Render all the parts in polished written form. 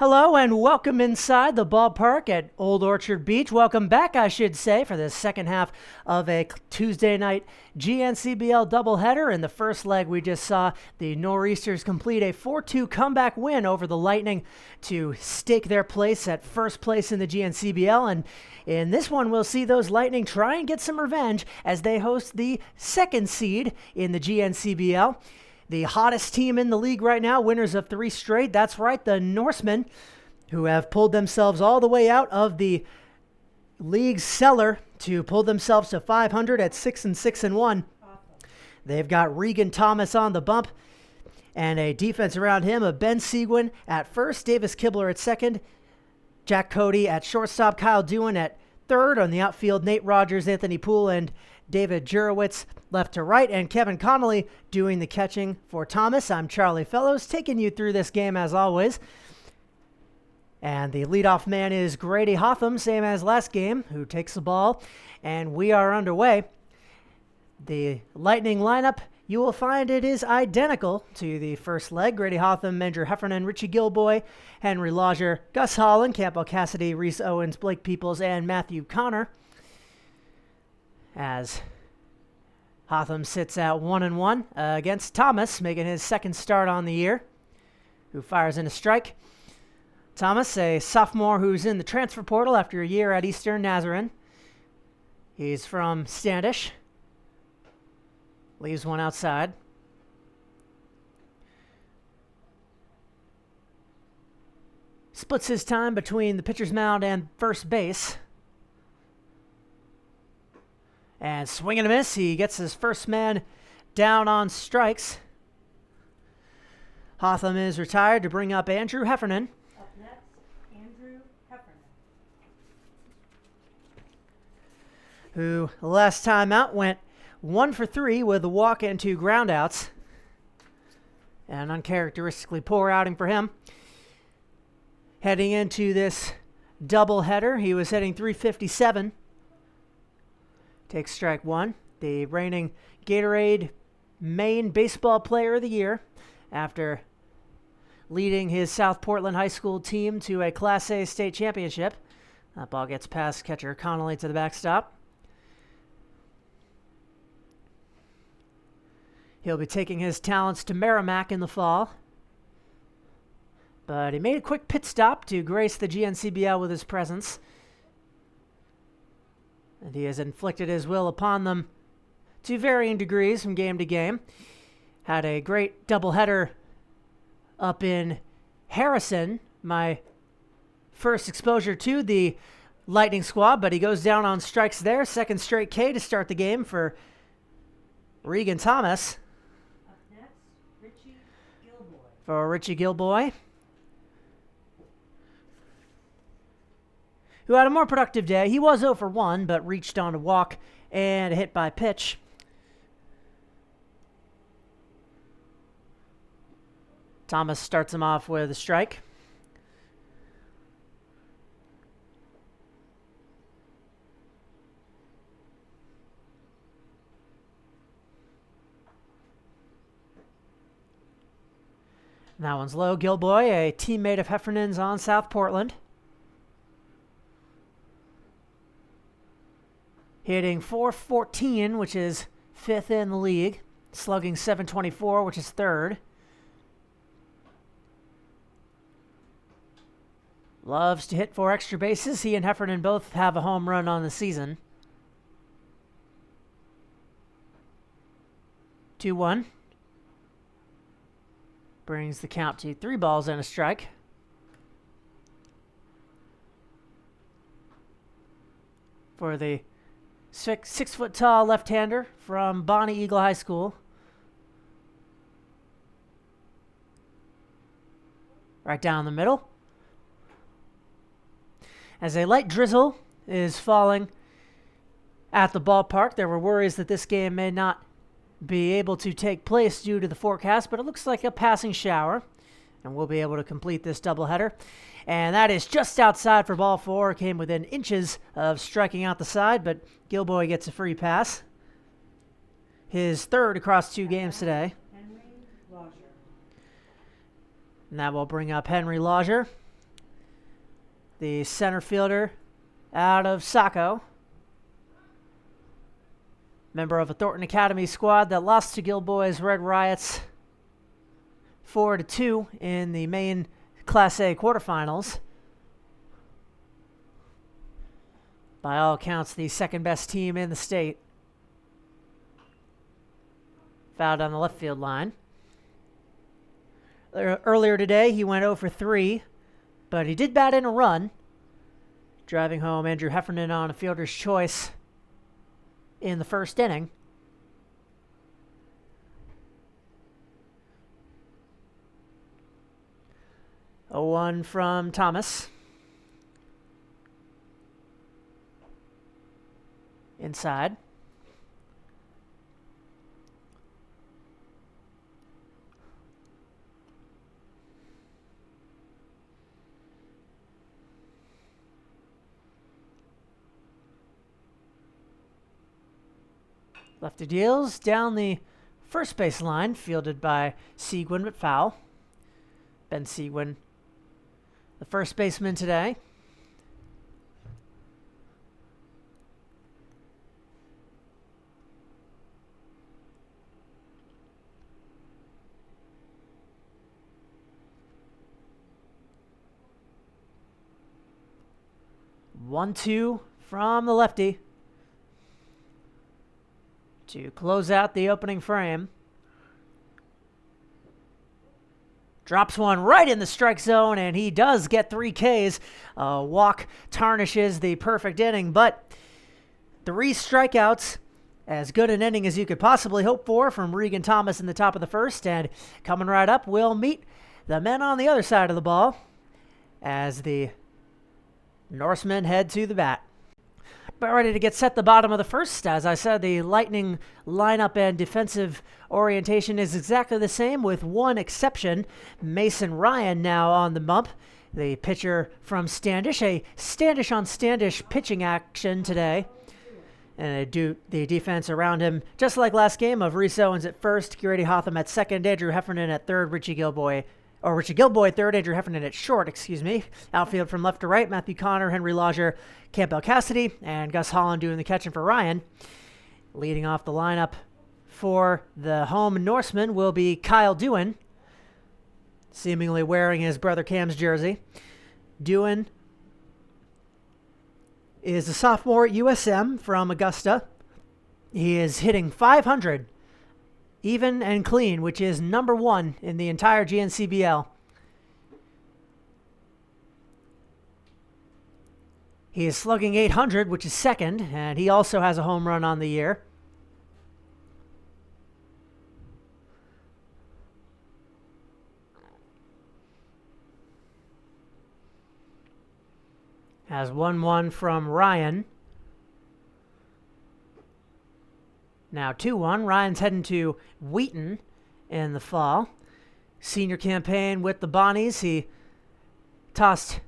Hello and welcome inside the ballpark at Old Orchard Beach. Welcome back, I should say, for the second half of a Tuesday night GNCBL doubleheader. In the first leg, we just saw the Nor'easters complete a 4-2 comeback win over the Lightning to stake their place at first place in the GNCBL. And in this one, we'll see those Lightning try and get some revenge as they host the second seed in the GNCBL. The hottest team in the league right now, winners of 3 straight. That's right, the Norsemen, who have pulled themselves all the way out of the league's cellar to pull themselves to 500 at 6-6-1. They've got Regan Thomas on the bump and a defense around him of Ben Seguin at first, Davis Kibler at second, Jack Cody at shortstop, Kyle Dewan at third. On the outfield, Nate Rogers, Anthony Poole, and David Jurowitz left to right, and Kevin Connolly doing the catching for Thomas. I'm Charlie Fellows, taking you through this game as always. And the leadoff man is Grady Hotham, same as last game, who takes the ball. And we are underway. The Lightning lineup, you will find it is identical to the first leg. Grady Hotham, Andrew Heffernan, Richie Gilboy, Henry Lodger, Gus Holland, Campbell Cassidy, Reese Owens, Blake Peoples, and Matthew Connor. As Hotham sits at 1-1 against Thomas, making his second start on the year, who fires in a strike. Thomas, a sophomore who's in the transfer portal after a year at Eastern Nazarene. He's from Standish. Leaves one outside. Splits his time between the pitcher's mound and first base. And swing and a miss. He gets his first man down on strikes. Hotham is retired to bring up Andrew Heffernan. Up next, Andrew Heffernan, Who last time out went 1 for 3 with a walk and 2 groundouts. An uncharacteristically poor outing for him. Heading into this doubleheader, he was hitting .357. Takes strike one. The reigning Gatorade Maine Baseball Player of the Year after leading his South Portland High School team to a Class A state championship. That ball gets past catcher Connolly to the backstop. He'll be taking his talents to Merrimack in the fall. But he made a quick pit stop to grace the GNCBL with his presence. And he has inflicted his will upon them to varying degrees from game to game. Had a great doubleheader up in Harrison, my first exposure to the Lightning squad, but he goes down on strikes there. Second straight K to start the game for Regan Thomas. up next, Richie Gilboy, For Richie Gilboy, who had a more productive day. He was 0 for 1, but reached on a walk and a hit by pitch. Thomas starts him off with a strike. That one's low. Gilboy, a teammate of Heffernan's on South Portland. Hitting .414, which is 5th in the league. Slugging .724, which is 3rd. Loves to hit for extra bases. He and Heffernan both have a home run on the season. 2-1. Brings the count to 3 balls and a strike. For the 6-foot-tall left-hander from Bonnie Eagle High School. Right down the middle. As a light drizzle is falling at the ballpark, there were worries that this game may not be able to take place due to the forecast, but it looks like a passing shower, and we'll be able to complete this doubleheader. And that is just outside for ball 4. Came within inches of striking out the side, but Gilboy gets a free pass. His 3rd across 2 games today. Henry Lodger, And that will bring up Henry Lodger, the center fielder out of Saco. Member of a Thornton Academy squad that lost to Gilboy's Red Riots 4-2 in the main Class A quarterfinals. By all accounts, the second best team in the state. Fouled on the left field line. Earlier today, he went 0 for 3, but he did bat in a run, driving home Andrew Heffernan on a fielder's choice in the first inning. A 1 from Thomas. Inside. Lefty deals down the first base line, fielded by Seguin, but foul. Ben Seguin, the first baseman today. One, two from the lefty to close out the opening frame. Drops one right in the strike zone, and he does get 3 Ks. Walk tarnishes the perfect inning, but 3 strikeouts, as good an inning as you could possibly hope for from Regan Thomas in the top of the first. And coming right up, we'll meet the men on the other side of the ball as the Norsemen head to the bat. But ready to get set the bottom of the first. As I said, the Lightning lineup and defensive orientation is exactly the same, with one exception. Mason Ryan now on the bump. The pitcher from Standish. A Standish on Standish pitching action today. And the defense around him, just like last game, of Reese Owens at first, Grady Hotham at second, Andrew Heffernan at third, Richie Gilboy third, Andrew Heffernan at short, Outfield from left to right, Matthew Connor, Henry Lodger, Campbell Cassidy, and Gus Holland doing the catching for Ryan. Leading off the lineup for the home Norseman will be Kyle Dewan, seemingly wearing his brother Cam's jersey. Dewan is a sophomore at USM from Augusta. He is hitting .500. Even and clean, which is number 1 in the entire GNCBL. He is slugging .800, which is second, and he also has a home run on the year. Has 1-1 from Ryan. Now 2-1. Ryan's heading to Wheaton in the fall. Senior campaign with the Bonnies. He tossed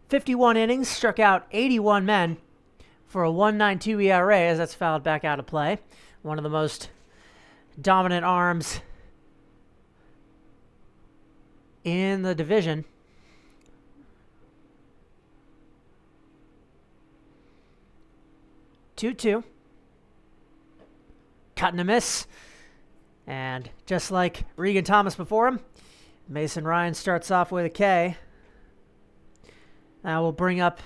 51 innings, struck out 81 men for a 1.92 ERA, as that's fouled back out of play. One of the most dominant arms in the division. Two. Cut and a miss. And just like Regan Thomas before him, Mason Ryan starts off with a K. Now we'll bring up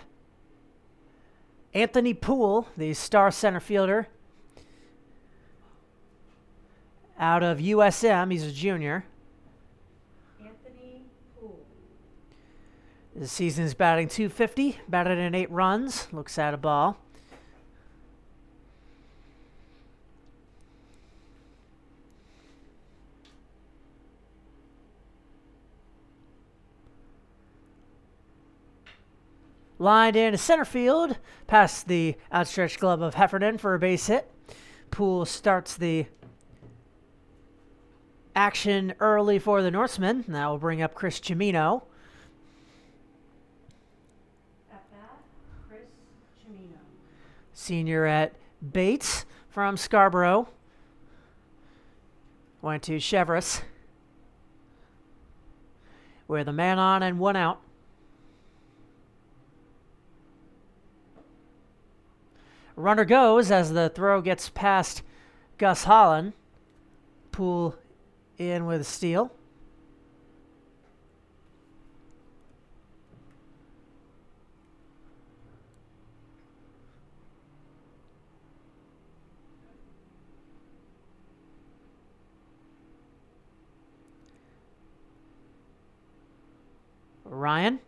Anthony Poole, the star center fielder out of USM. He's a junior. Anthony Poole. This season's batting .250, batted in 8 runs, looks at a ball. Lined into center field, past the outstretched glove of Heffernan for a base hit. Poole starts the action early for the Norsemen. That will bring up Chris Cimino. At bat, Chris Cimino. Senior at Bates from Scarborough. Went to Chevrolet with a man on and 1 out. Runner goes as the throw gets past Gus Holland. Poole in with a steal. Ryan.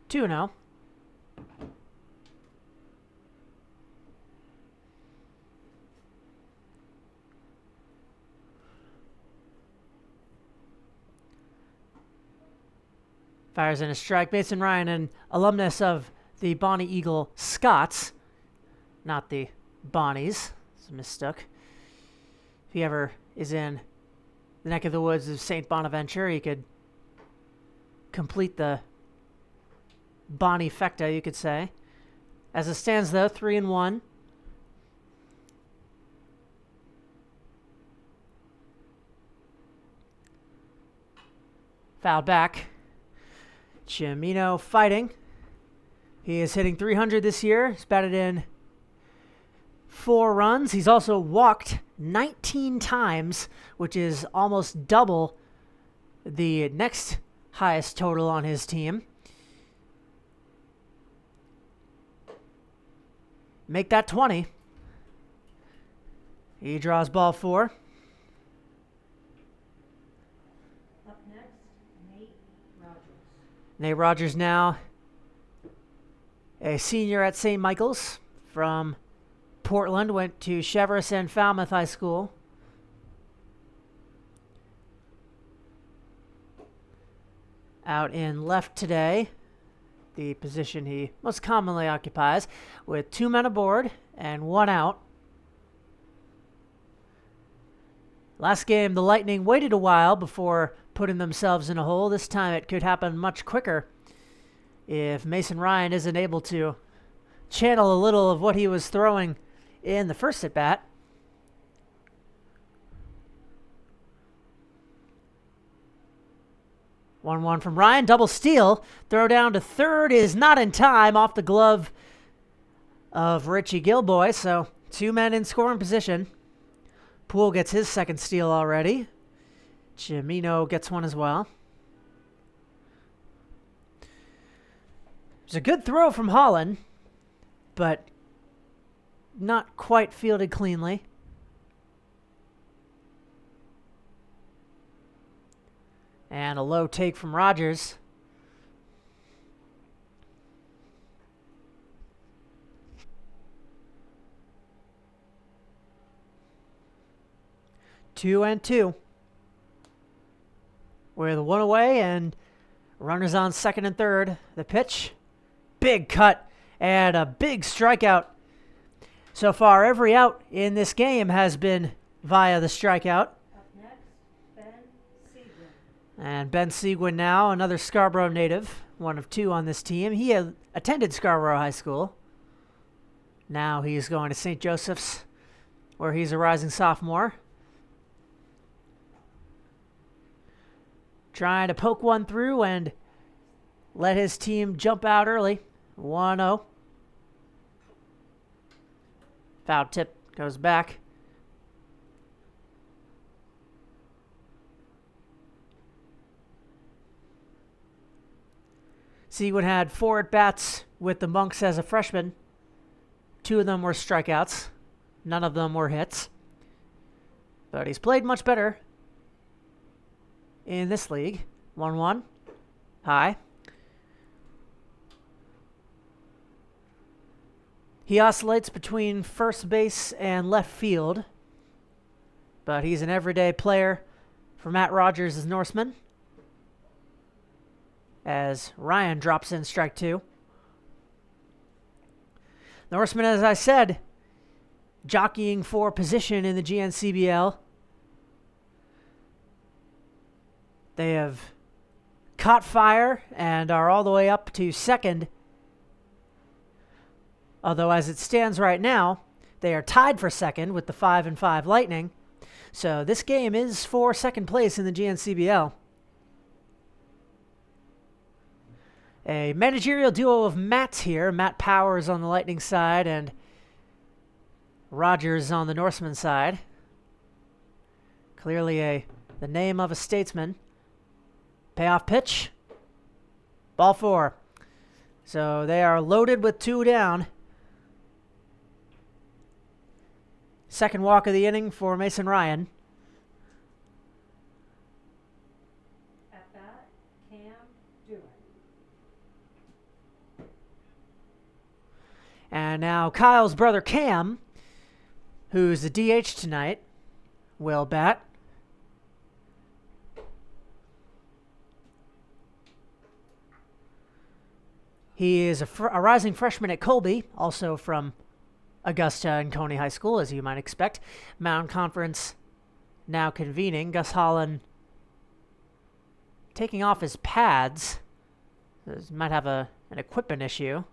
2-0. Fires in a strike. Mason Ryan, an alumnus of the Bonnie Eagle Scots, not the Bonnies. It's a mistook. If he ever is in the neck of the woods of St. Bonaventure, he could complete the Bonnie fecta, you could say. As it stands, though, 3-1. Fouled back. Chimino fighting. He is hitting 300 this year. He's batted in 4 runs. He's also walked 19 times, which is almost double the next highest total on his team. Make that 20. He draws ball 4. Up next, Nate Rogers. Nate Rogers now a senior at St. Michael's from Portland, went to Cheverus and Falmouth High School. Out in left today, the position he most commonly occupies, with 2 men aboard and 1 out. Last game, the Lightning waited a while before putting themselves in a hole. This time it could happen much quicker if Mason Ryan isn't able to channel a little of what he was throwing in the first at-bat. One from Ryan, double steal. Throw down to third is not in time, off the glove of Richie Gilboy. So 2 men in scoring position. Poole gets his second steal already. Chimino gets one as well. It's a good throw from Holland, but not quite fielded cleanly. And a low take from Rogers. Two and two. With 1 away and runners on second and third. The pitch. Big cut and a big strikeout. So far, every out in this game has been via the strikeout. Up next, Ben Seguin. And Ben Seguin now, another Scarborough native, one of 2 on this team. He had attended Scarborough High School. Now he's going to St. Joseph's, where he's a rising sophomore. Trying to poke one through and let his team jump out early. 1-0. Foul tip goes back. Seguin had 4 at-bats with the Monks as a freshman. 2 of them were strikeouts. None of them were hits. But he's played much better in this league. 1-1. High. He oscillates between first base and left field, but he's an everyday player for Matt Rogers' Norsemen. As Ryan drops in strike 2. Norsemen, as I said, jockeying for position in the GNCBL. They have caught fire and are all the way up to second. Although as it stands right now, they are tied for second with the 5-5 Lightning. So this game is for second place in the GNCBL. A managerial duo of Matts here. Matt Powers on the Lightning side and Rogers on the Norsemen side. Clearly the name of a statesman. Payoff pitch. Ball 4. So they are loaded with 2 down. Second walk of the inning for Mason Ryan. At bat, Cam Dewey. And now Kyle's brother Cam, who's the DH tonight, will bat. He is a rising freshman at Colby, also from Augusta and Coney High School, as you might expect. Mountain Conference now convening. Gus Holland taking off his pads. Might have an equipment issue.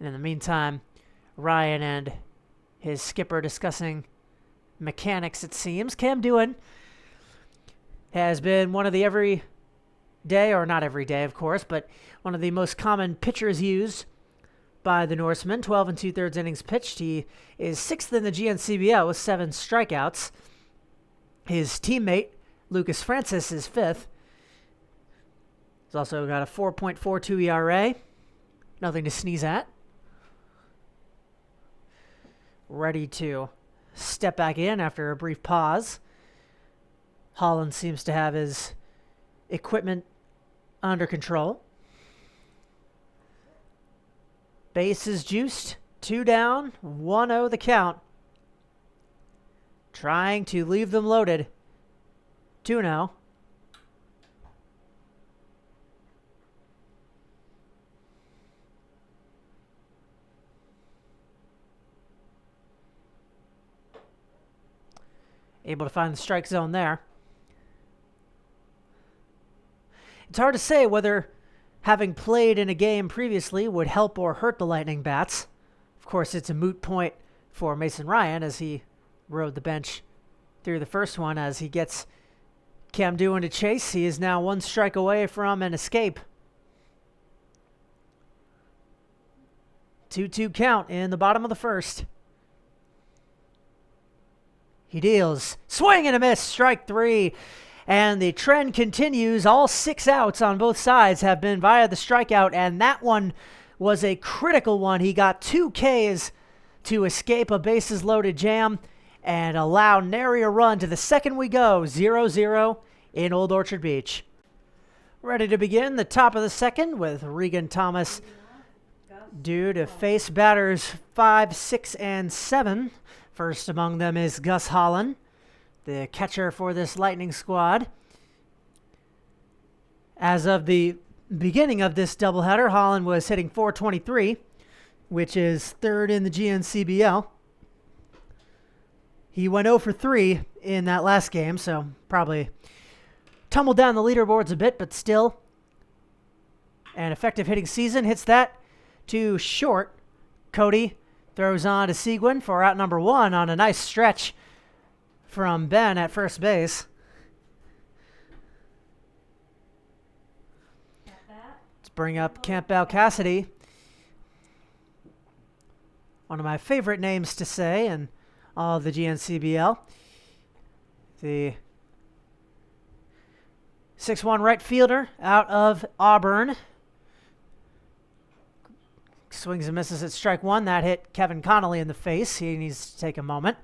And in the meantime, Ryan and his skipper discussing mechanics, it seems. Cam Dewey has been one of the every day, or not every day, of course, but one of the most common pitchers used by the Norsemen. 12 2/3 innings pitched. He is 6th in the GNCBL with 7 strikeouts. His teammate, Lucas Francis, is 5th. He's also got a 4.42 ERA. Nothing to sneeze at. Ready to step back in after a brief pause. Holland seems to have his equipment under control. Bases juiced. 2 down. 1-0 the count. Trying to leave them loaded. 2-0. Able to find the strike zone there. It's hard to say whether having played in a game previously would help or hurt the Lightning bats. Of course, it's a moot point for Mason Ryan as he rode the bench through the first one. As he gets Cam Dewey to chase, he is now 1 strike away from an escape. 2-2 count in the bottom of the first. He deals. Swing and a miss. Strike 3. And the trend continues. All 6 outs on both sides have been via the strikeout, and that one was a critical one. He got 2 Ks to escape a bases-loaded jam and allow nary a run. To the second we go, 0-0 in Old Orchard Beach. Ready to begin the top of the second with Regan Thomas due to face batters 5, 6, and 7. First among them is Gus Holland, the catcher for this Lightning squad. As of the beginning of this doubleheader, Holland was hitting .423, which is 3rd in the GNCBL. He went 0 for 3 in that last game, so probably tumbled down the leaderboards a bit, but still an effective hitting season. Hits that to short. Cody throws on to Seguin for out number 1 on a nice stretch from Ben at first base. Let's bring up Campbell Cassidy. One of my favorite names to say in all of the GNCBL. The 6'1" right fielder out of Auburn. Swings and misses at strike 1. That hit Kevin Connolly in the face. He needs to take a moment.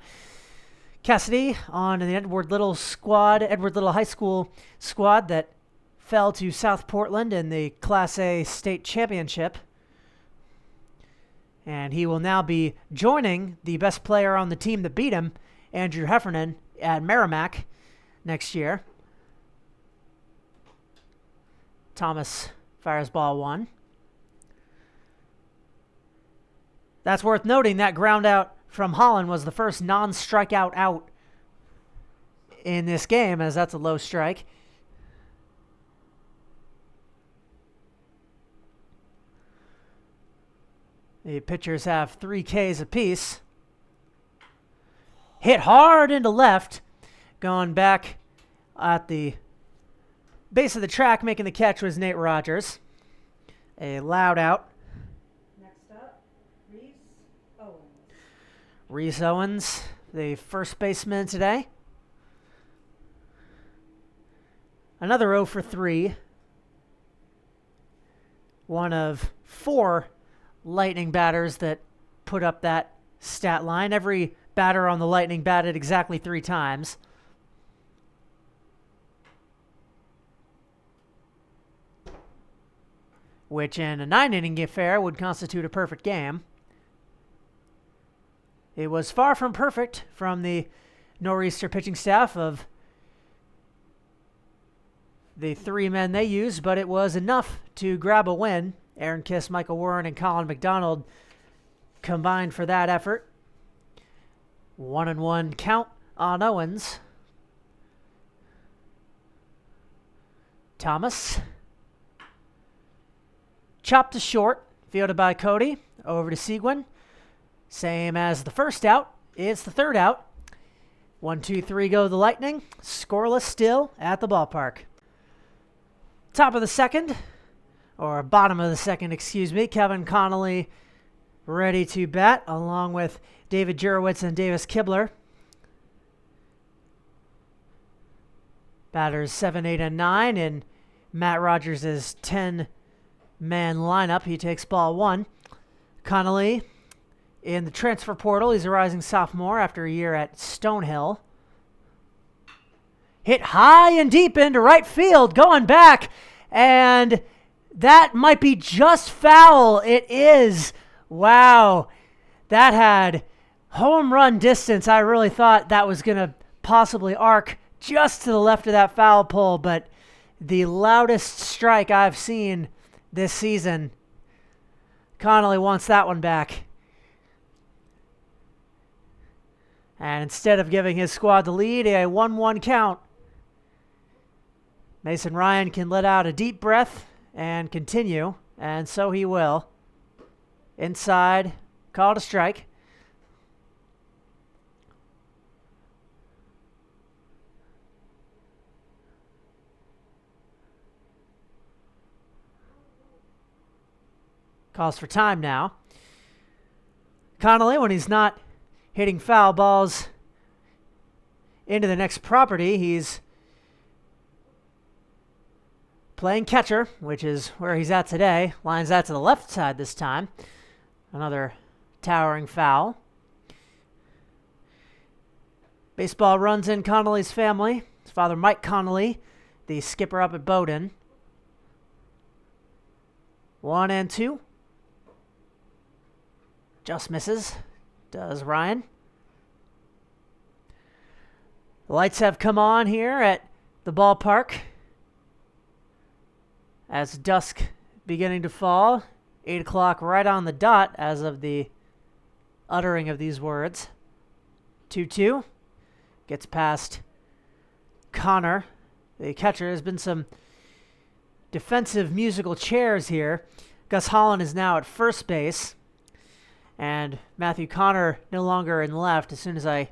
Cassidy on the Edward Little High School squad that fell to South Portland in the Class A state championship. And he will now be joining the best player on the team that beat him, Andrew Heffernan, at Merrimack next year. Thomas fires ball 1. That's worth noting. That ground out from Holland was the first non-strikeout out in this game, as that's a low strike. The pitchers have 3 Ks apiece. Hit hard into left. Going back at the base of the track, making the catch was Nate Rogers. A loud out. Next up, Reese Owens. Reese Owens, the first baseman today. Another 0 for 3. One of 4 Lightning batters that put up that stat line. Every batter on the Lightning batted exactly 3 times. Which in a 9-inning affair would constitute a perfect game. It was far from perfect from the Nor'easter pitching staff of the 3 men they used, but it was enough to grab a win. Aaron Kiss, Michael Warren, and Colin McDonald combined for that effort. 1-1 count on Owens. Thomas. Chopped to short, fielded by Cody. Over to Seguin. Same as the first out. It's the third out. 1-2-3 go the Lightning. Scoreless still at the ballpark. Top of the second, or bottom of the second, excuse me. Kevin Connolly ready to bat, along with David Jurowitz and Davis Kibler. Batters 7, 8, and 9 in Matt Rogers' 10-man lineup. He takes ball 1. Connolly in the transfer portal. He's a rising sophomore after a year at Stonehill. Hit high and deep into right field, going back, and that might be just foul. It is. Wow. That had home run distance. I really thought that was going to possibly arc just to the left of that foul pole, but the loudest strike I've seen this season. Connolly wants that one back. And instead of giving his squad the lead, a 1-1 count. Mason Ryan can let out a deep breath and continue, and so he will. Inside, called a strike. Calls for time now. Connolly, when he's not hitting foul balls into the next property, he's playing catcher, which is where he's at today. Lines that to the left side this time. Another towering foul. Baseball runs in Connolly's family. His father, Mike Connolly, the skipper up at Bowdoin. 1-2. Just misses. Does Ryan. The lights have come on here at the ballpark as dusk beginning to fall. 8 o'clock right on the dot as of the uttering of these words. 2-2. Gets past Connor, the catcher. There's been some defensive musical chairs here. Gus Holland is now at first base. And Matthew Connor no longer in left. As soon as I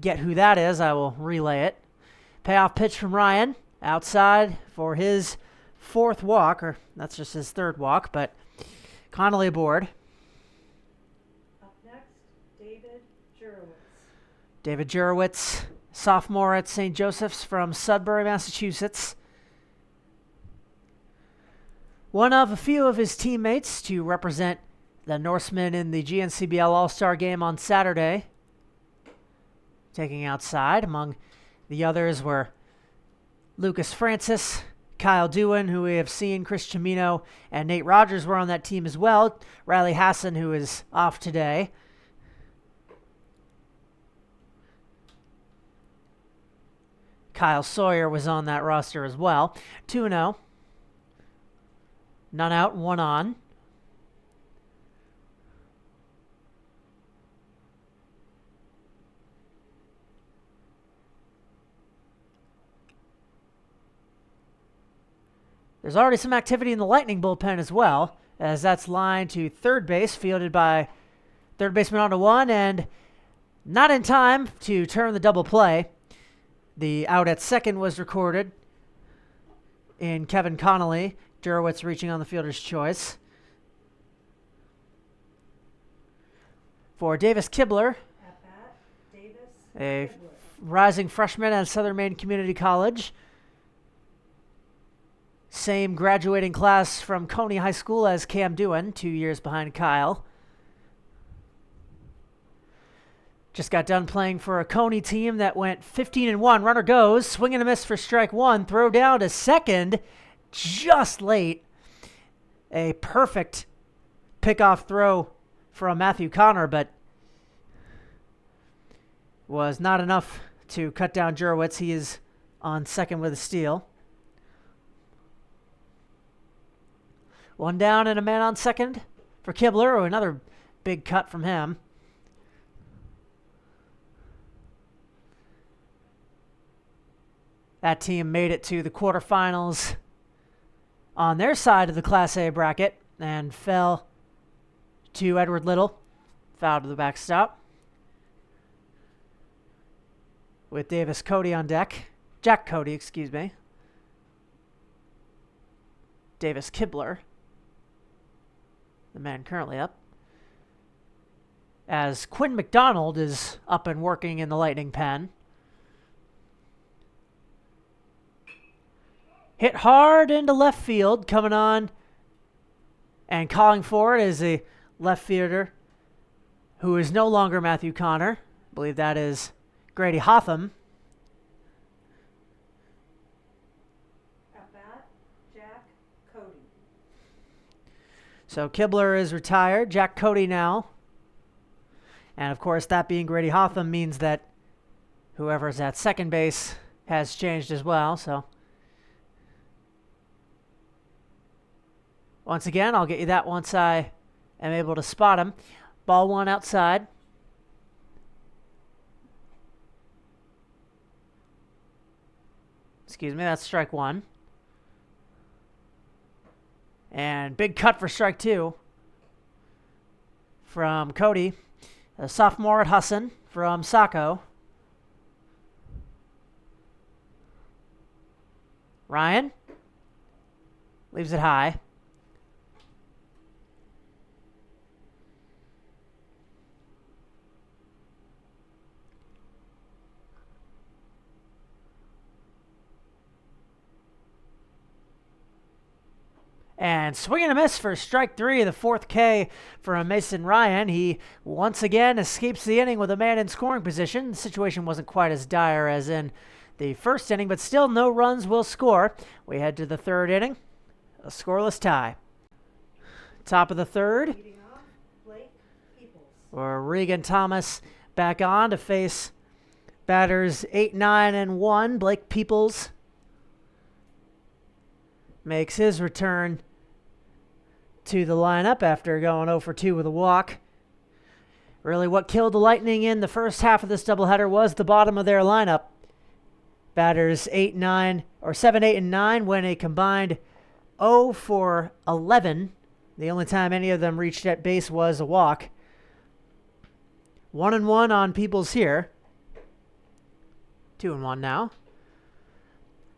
get who that is, I will relay it. Payoff pitch from Ryan. Outside for his 4th walk, or that's just his 3rd walk, but Connolly aboard. Up next, David Jurowitz. David Jurowitz, sophomore at St. Joseph's from Sudbury, Massachusetts. One of a few of his teammates to represent the Norsemen in the GNCBL All-Star Game on Saturday. Taking outside. Among the others were Lucas Francis, Kyle Dewan, who we have seen, Chris Cimino, and Nate Rogers were on that team as well. Riley Hassan, who is off today. Kyle Sawyer was on that roster as well. 2-0. None out, 1 on. There's already some activity in the Lightning bullpen as well, as that's lined to third base, fielded by third baseman on to 1, and not in time to turn the double play. The out at second was recorded in Kevin Connolly. Jurowitz reaching on the fielder's choice. For Davis Kibler, At bat, Davis a Kibler. rising freshman at Southern Maine Community College. Same graduating class from Coney High School as Cam Dewan, 2 years behind Kyle. Just got done playing for a Coney team that went 15-1. Runner goes, swing and a miss for strike one. Throw down to second, just late. A perfect pickoff throw from Matthew Connor, but was not enough to cut down Jurowitz. He is on second with a steal. One down and a man on second for Kibler. Oh, another big cut from him. That team made it to the quarterfinals on their side of the Class A bracket and fell to Edward Little, foul to the backstop. With Davis Cody on deck. Jack Cody, excuse me. Davis Kibler, the man currently up. As Quinn McDonald is up and working in the Lightning pen. Hit hard into left field, coming on and calling for it is a left fielder who is no longer Matthew Connor. I believe that is Grady Hotham. At bat, Jack Cody. So Kibler is retired. Jack Cody now. And of course, that being Grady Hotham means that whoever's at second base has changed as well. So once again, I'll get you that once I am able to spot him. Ball one outside. Excuse me, that's strike one. And big cut for strike two from Cody. A sophomore at Husson from Saco. Ryan leaves it high. And swing and a miss for strike three, the fourth K from Mason Ryan. He once again escapes the inning with a man in scoring position. The situation wasn't quite as dire as in the first inning, but still no runs will score. We head to the third inning, a scoreless tie. Top of the third, Leading off, Blake Peoples. or Regan Thomas back on to face batters 8, 9, and 1. Blake Peoples makes his return to the lineup after going 0 for 2 with a walk. Really what killed the Lightning in the first half of this doubleheader was the bottom of their lineup. Batters 8, 9, or 7, 8, and 9 went a combined 0 for 11. The only time any of them reached at base was a walk. 1 and 1 on Peoples here. 2 and 1 now.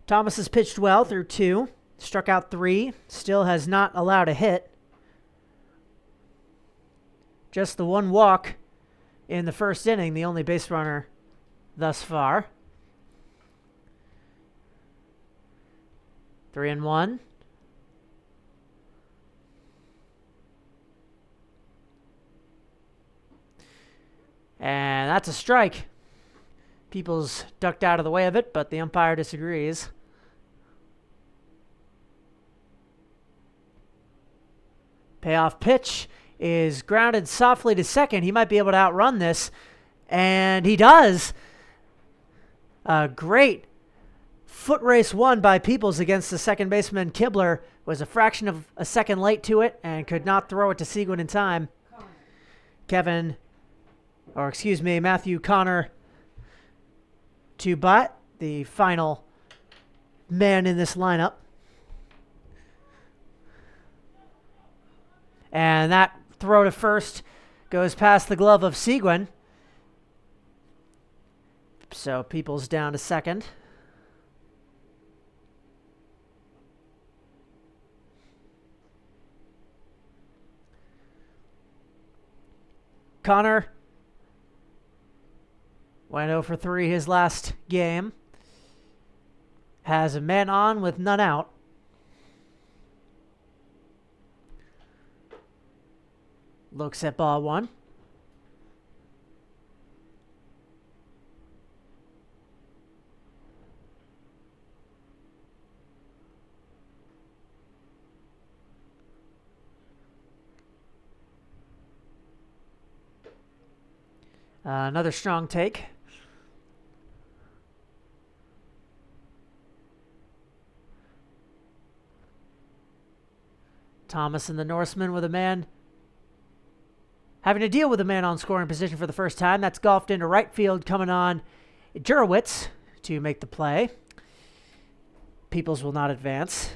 Thomas has pitched well through 2. Struck out 3. Still has not allowed a hit. Just the one walk in the first inning, the only base runner thus far. 3 and 1. And that's a strike. Peoples ducked out of the way of it, but the umpire disagrees. Payoff pitch is grounded softly to second. He might be able to outrun this, and he does. A great foot race won by Peoples against the second baseman. Kibler was a fraction of a second late to it and could not throw it to Seguin in time. Matthew Connor to bat, the final man in this lineup. And that throw to first goes past the glove of Seguin. So Peoples down to second. Connor went 0 for 3 his last game. Has a man on with none out. Looks at ball one. Another strong take. Thomas and the Norsemen with a man having to deal with a man on scoring position for the first time. That's golfed into right field, coming on Jurowitz to make the play. Peoples will not advance.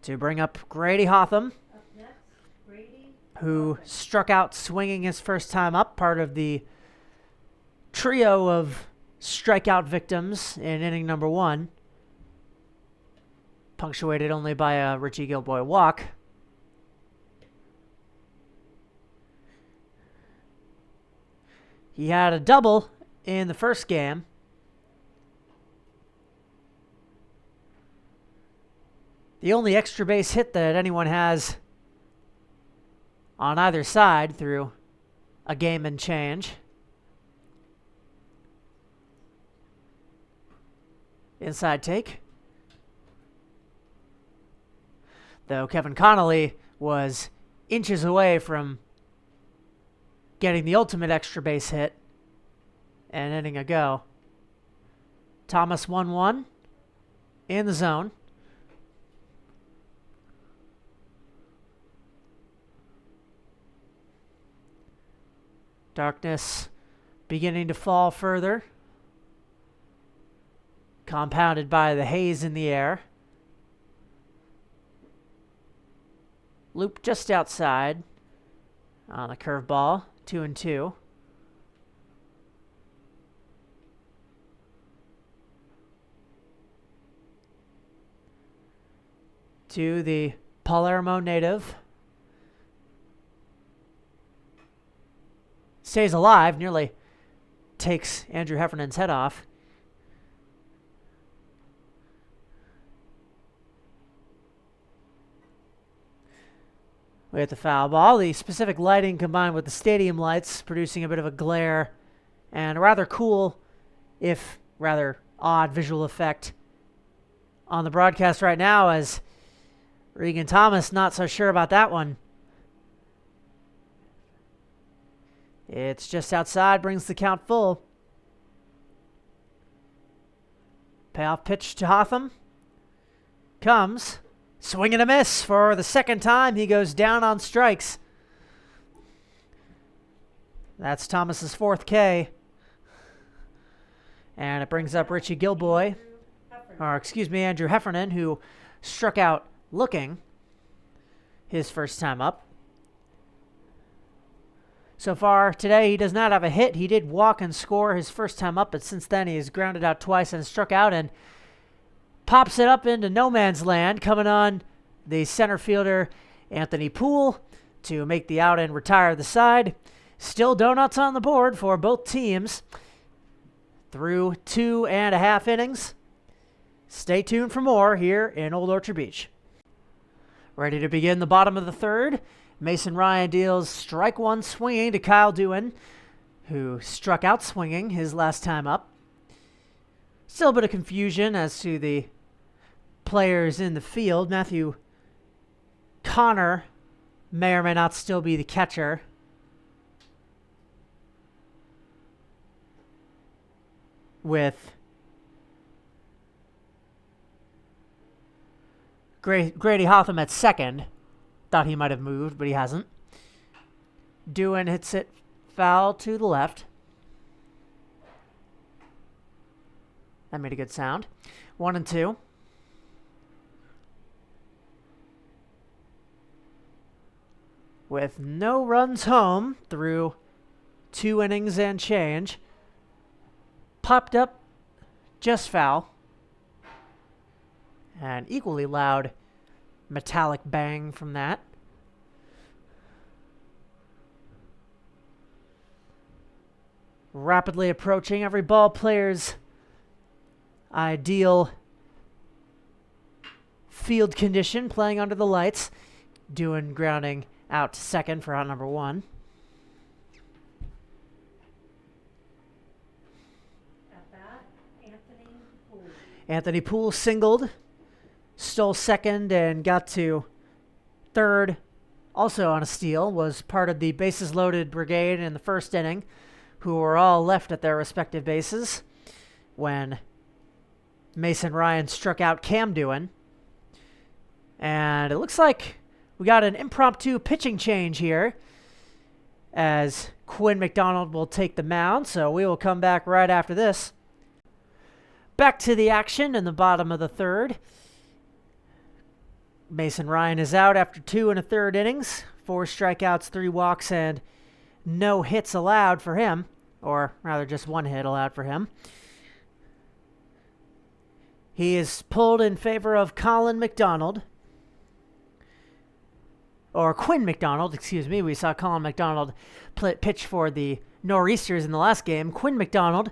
To bring up Grady Hotham, Up next, Brady. who struck out swinging his first time up, part of the trio of strikeout victims in inning number 1, punctuated only by a Richie Gilboy walk. He had a double in the first game. The only extra base hit that anyone has on either side through a game and change. Inside take. Though Kevin Connolly was inches away from getting the ultimate extra base hit an inning ago. Thomas 1-1 in the zone. Darkness beginning to fall further, compounded by the haze in the air. Loop just outside on a curveball, 2-2. To the Palermo native. Stays alive, nearly takes Andrew Heffernan's head off. With the foul ball, the specific lighting combined with the stadium lights producing a bit of a glare and a rather cool, if rather odd, visual effect on the broadcast right now, as Regan Thomas not so sure about that one. It's just outside, brings the count full. Payoff pitch to Hotham. Comes. Swing and a miss for the second time. He goes down on strikes. That's Thomas's 4th K. And it brings up Richie Gilboy. Andrew Heffernan, who struck out looking his first time up. So far today, he does not have a hit. He did walk and score his first time up, but since then he has grounded out twice and struck out and pops it up into no man's land, coming on the center fielder Anthony Poole to make the out and retire the side. Still donuts on the board for both teams through 2.5 innings. Stay tuned for more here in Old Orchard Beach. Ready to begin the bottom of the third. Mason Ryan deals strike one swinging to Kyle Dewan, who struck out swinging his last time up. Still a bit of confusion as to the players in the field. Matthew Connor may or may not still be the catcher. With Grady Hotham at second. Thought he might have moved, but he hasn't. Dewan hits it foul to the left. That made a good sound. 1-2. With no runs home through 2 innings and change. Popped up just foul. An equally loud metallic bang from that. rapidly approaching every ball player's ideal field condition, playing under the lights, doing grounding out to second for out number 1. At bat, Anthony Poole. Anthony Poole singled, stole second, and got to third. Also on a steal, was part of the bases loaded brigade in the first inning, who were all left at their respective bases when Mason Ryan struck out Cam Doohan. And it looks like we got an impromptu pitching change here, as Quinn McDonald will take the mound, so we will come back right after this. Back to the action in the bottom of the third. Mason Ryan is out after 2 1/3 innings, 4 strikeouts, 3 walks, and no hits allowed for him, or rather just 1 hit allowed for him. He is pulled in favor of Colin McDonald, or Quinn McDonald, excuse me. We saw Colin McDonald pitch for the Nor'easters in the last game. Quinn McDonald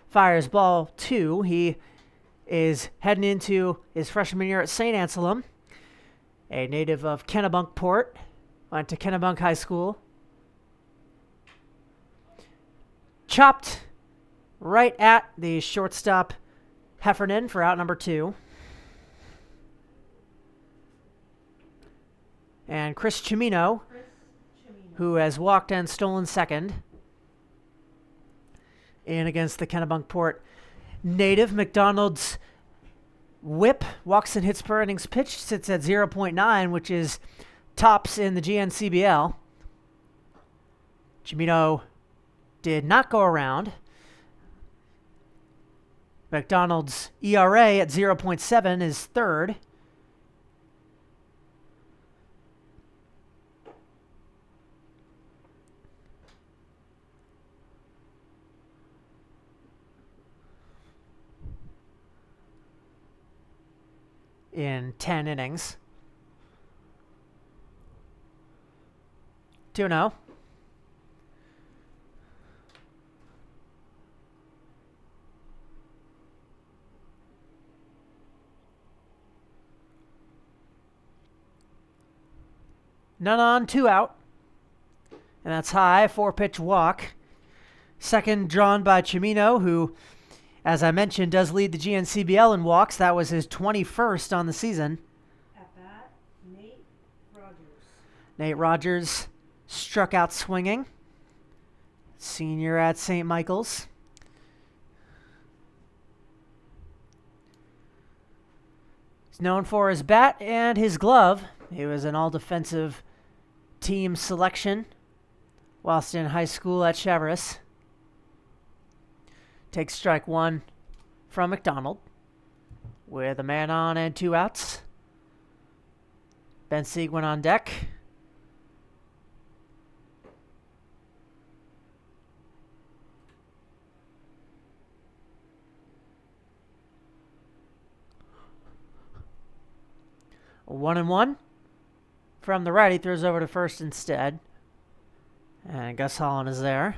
fires ball 2. He is heading into his freshman year at St. Anselm. A native of Kennebunkport, went to Kennebunk High School. Chopped right at the shortstop Heffernan for out number 2. And Chris Cimino, who has walked and stolen second, in against the Kennebunkport native. McDonald's whip, walks and hits per innings pitched, sits at 0.9, which is tops in the GNCBL. Cimino did not go around. McDonald's ERA at 0.7 is third. In 10 innings. 2-0. None on, 2 out. And that's high, 4-pitch walk. Second drawn by Cimino, who, as I mentioned, does lead the GNCBL in walks. That was his 21st on the season. At bat, Nate Rogers. Nate Rogers struck out swinging. Senior at St. Michael's. He's known for his bat and his glove. He was an all-defensive team selection whilst in high school at Cheverus. Takes strike 1 from McDonald with a man on and 2 outs. Ben Seguin on deck. A 1-1 from the right. He throws over to first instead. And Gus Holland is there.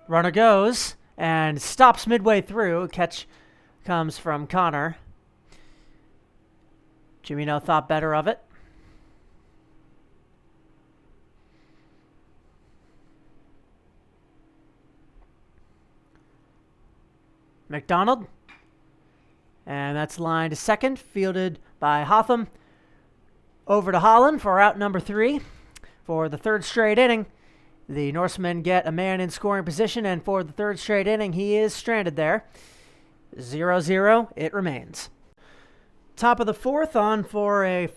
Runner goes and stops midway through. Catch comes from Connor. Cimino thought better of it. McDonald. And that's line to second, fielded by Hotham. Over to Holland for out number 3. For the third straight inning, the Norsemen get a man in scoring position, and for the third straight inning, he is stranded there. 0-0, it remains. Top of the fourth, on for a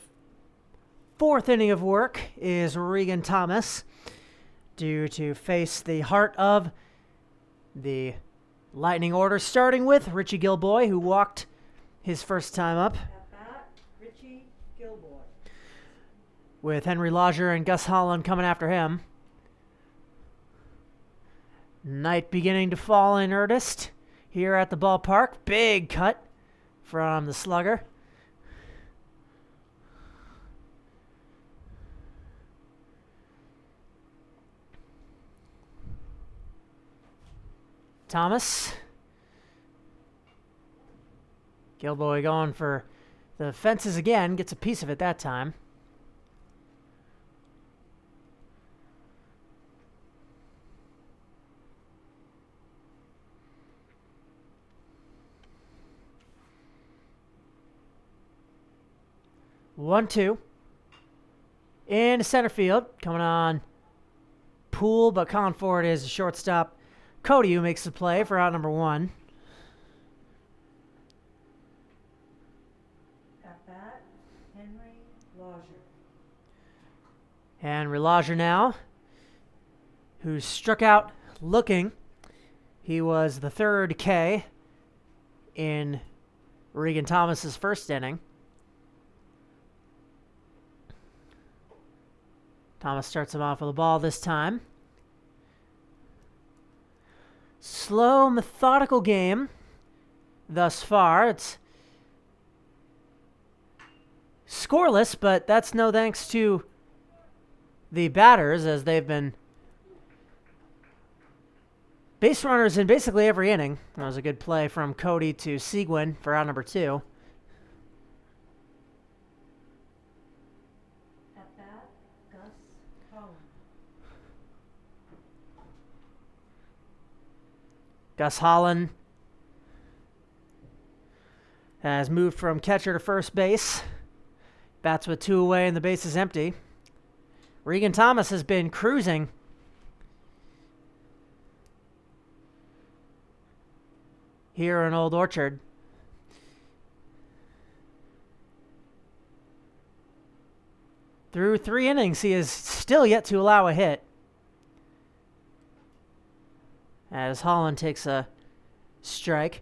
fourth inning of work, is Regan Thomas, due to face the heart of the Lightning order, starting with Richie Gilboy, who walked his first time up. At bat, Richie Gilboy. With Henry Lodger and Gus Holland coming after him. Night beginning to fall in earnest here at the ballpark. Big cut from the slugger. Thomas. Gilboy going for the fences again. Gets a piece of it that time. One, two. In center field. Coming on Poole, but calling for it is shortstop Cody, who makes the play for out number one. At bat, Henry Lodger. Henry Lodger now, who struck out looking. He was the third K in Regan Thomas's first inning. Thomas starts him off with a ball this time. Slow, methodical game thus far. It's scoreless, but that's no thanks to the batters, as they've been base runners in basically every inning. That was a good play from Cody to Seguin for out number two. At bat, Gus Holland. Gus Holland has moved from catcher to first base. Bats with two away and the base is empty. Regan Thomas has been cruising. Here in Old Orchard. Through 3 innings, he is still yet to allow a hit. As Holland takes a strike.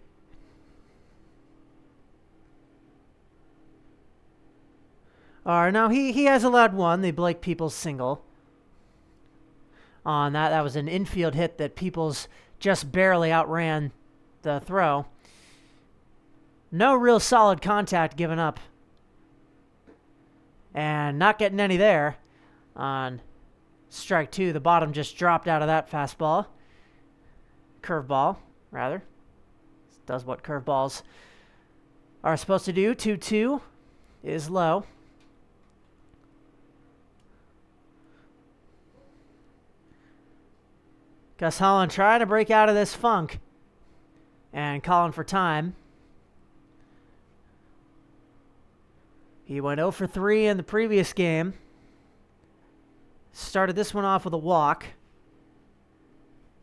Now he has allowed one, the Blake Peoples single. On that was an infield hit that Peoples just barely outran the throw. No real solid contact given up. And not getting any there on strike two. The bottom just dropped out of that fastball. Curveball, rather. Does what curveballs are supposed to do. 2-2 is low. Gus Holland trying to break out of this funk and calling for time. He went 0 for 3 in the previous game. Started this one off with a walk.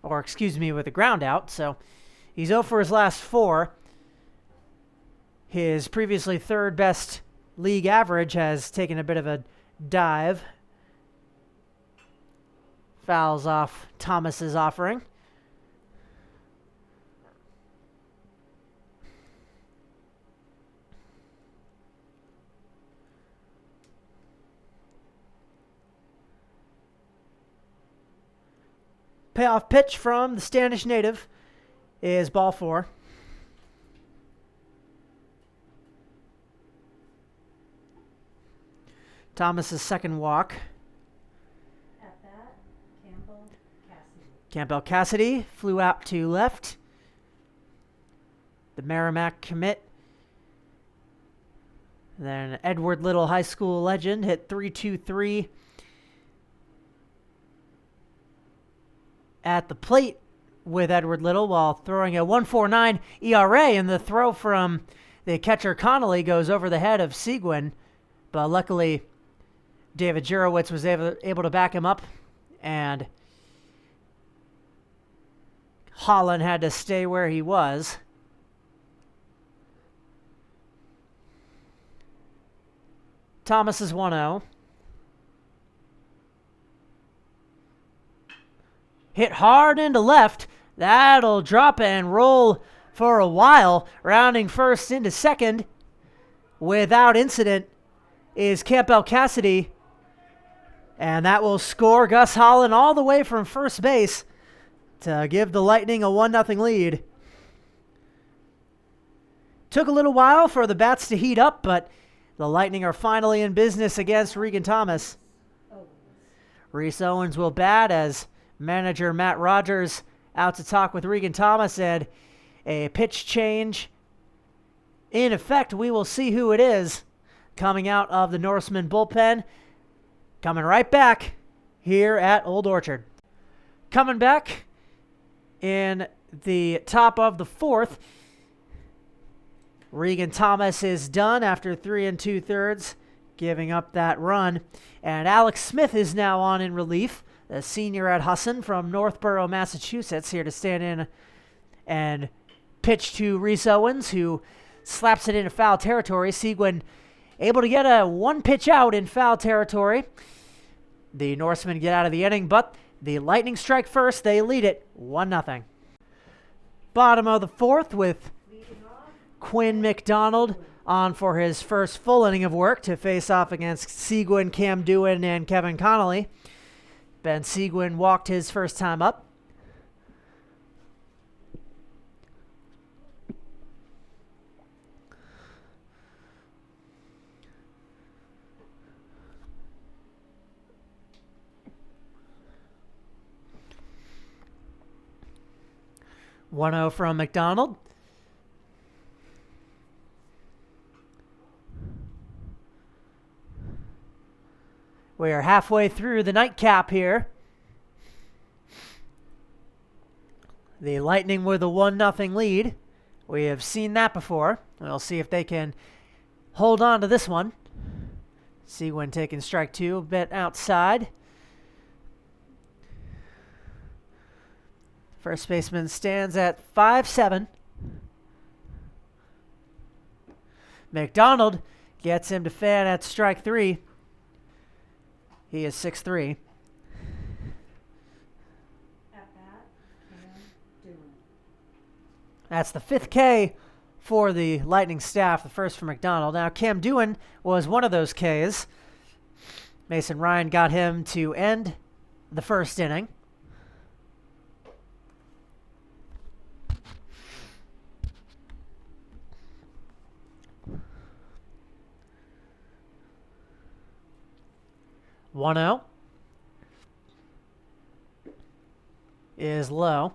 Or, excuse me, with a ground out. So he's 0 for his last 4. His previously third best league average has taken a bit of a dive. Fouls off Thomas's offering. Payoff pitch from the Standish native is ball 4. Thomas's second walk. At bat, Campbell Cassidy. Campbell Cassidy flew out to left. The Merrimack commit. Then Edward Little, high school legend, hit 3-2-3 at the plate with Edward Little while throwing a 1.49 ERA, and the throw from the catcher Connolly goes over the head of Seguin, but luckily David Jurowitz was able to back him up, and Holland had to stay where he was. Thomas is 1-0. Hit hard into left. That'll drop and roll for a while. Rounding first into second without incident is Campbell Cassidy. And that will score Gus Holland all the way from first base to give the Lightning a 1-0 lead. Took a little while for the bats to heat up, but the Lightning are finally in business against Regan Thomas. Owens. Reese Owens will bat as manager Matt Rogers out to talk with Regan Thomas, and a pitch change in effect. We will see who it is coming out of the Norsemen bullpen. Coming right back here at Old Orchard. Coming back in the top of the fourth, Regan Thomas is done after 3 2/3, giving up that run. And Alex Smith is now on in relief, the senior at Husson from Northborough, Massachusetts, here to stand in and pitch to Reese Owens, who slaps it into foul territory. Seguin able to get a one pitch out in foul territory. The Norsemen get out of the inning, but the Lightning strike first. They lead it 1-0. Bottom of the fourth with Quinn McDonald on for his first full inning of work to face off against Seguin, Cam Dewin, and Kevin Connolly. Ben Seguin walked his first time up. One-0 from McDonald. We are halfway through the nightcap here. The Lightning with a 1-0 lead. We have seen that before. We'll see if they can hold on to this one. Seguin taking strike two, a bit outside. First baseman stands at 5'7". McDonald gets him to fan at strike three. He is 6'3". At bat, Cam Dewin. That's the 5th K for the Lightning staff, the first for McDonald. Now, Cam Dewin was one of those Ks. Mason Ryan got him to end the first inning. One-0 is low.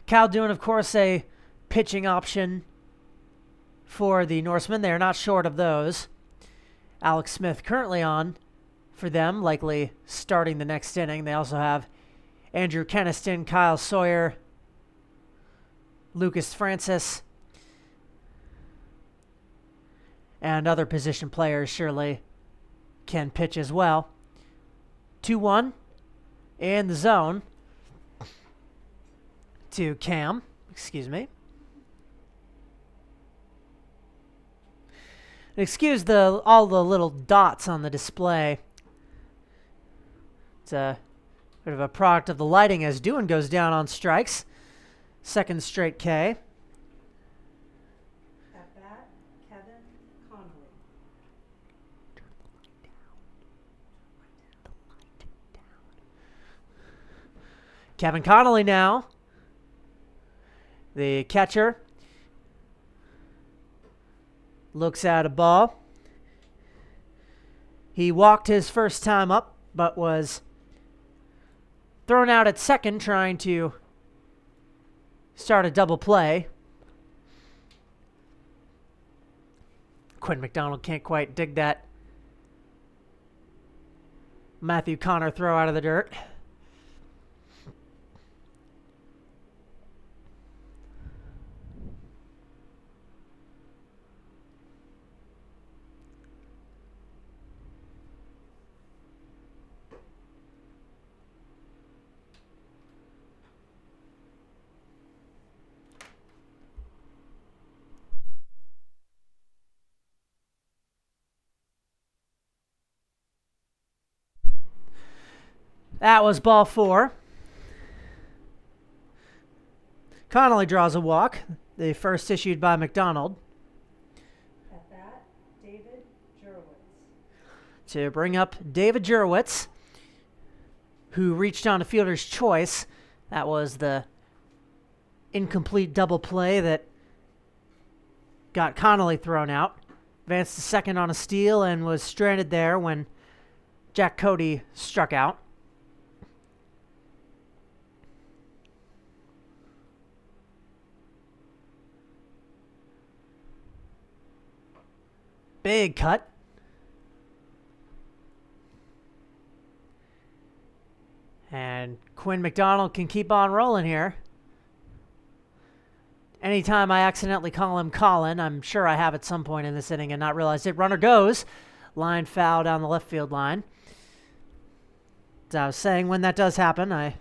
Cal Dewin, of course, a pitching option for the Norsemen. They are not short of those. Alex Smith currently on for them, likely starting the next inning. They also have Andrew Keniston, Kyle Sawyer, Lucas Francis, and other position players surely can pitch as well. 2-1 in the zone to Cam. Excuse me. Excuse all the little dots on the display. It's a bit of a product of the lighting as Dewin goes down on strikes. Second straight K. At bat, Kevin Connolly. Kevin Connolly now, the catcher, looks at a ball. He walked his first time up, but was thrown out at second trying to start a double play. Quinn McDonald can't quite dig that Matthew Connor throw out of the dirt. That was ball four. Connolly draws a walk, the first issued by McDonald. At bat, David Jurowitz. To bring up David Jurowitz, who reached on a fielder's choice. That was the incomplete double play that got Connolly thrown out. Advanced to second on a steal and was stranded there when Jack Cody struck out. Big cut. And Quinn McDonald can keep on rolling here. Anytime I accidentally call him Colin, I'm sure I have at some point in this inning and not realized it. Runner goes. Line foul down the left field line. As I was saying, when that does happen, I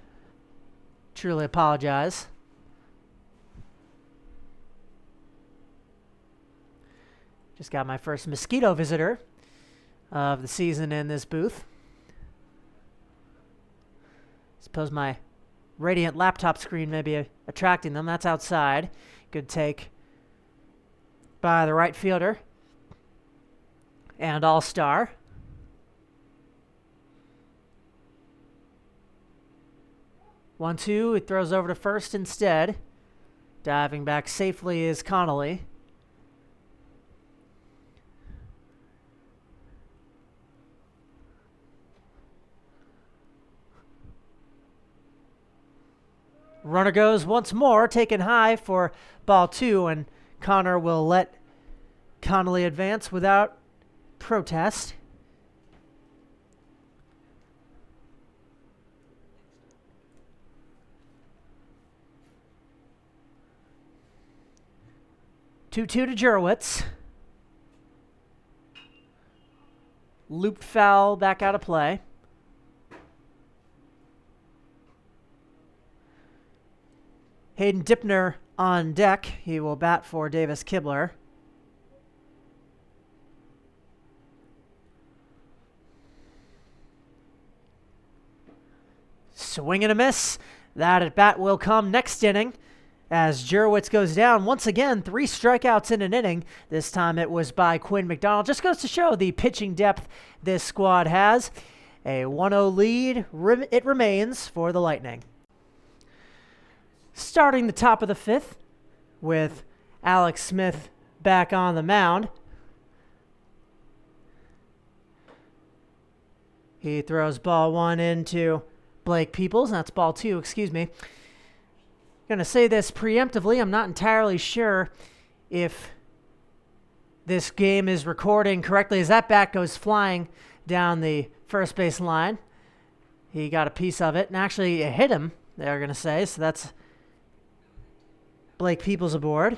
truly apologize. Just got my first mosquito visitor of the season in this booth. Suppose my radiant laptop screen may be attracting them. That's outside. Good take by the right fielder and all-star. One, two. It throws over to first instead. Diving back safely is Connolly. Runner goes once more, taken high for ball 2, and Connor will let Connolly advance without protest. Two-two to Jurowitz. Looped foul back out of play. Hayden Dipner on deck. He will bat for Davis Kibler. Swing and a miss. That at bat will come next inning as Jurowitz goes down. Once again, 3 strikeouts in an inning. This time it was by Quinn McDonald. Just goes to show the pitching depth this squad has. A 1-0 lead. It remains for the Lightning. Starting the top of the 5th with Alex Smith back on the mound. He throws ball 1 into Blake Peoples. That's ball 2, excuse me. Going to say this preemptively. I'm not entirely sure if this game is recording correctly as that bat goes flying down the first base line. He got a piece of it and actually it hit him, they're going to say. So that's Blake Peoples aboard.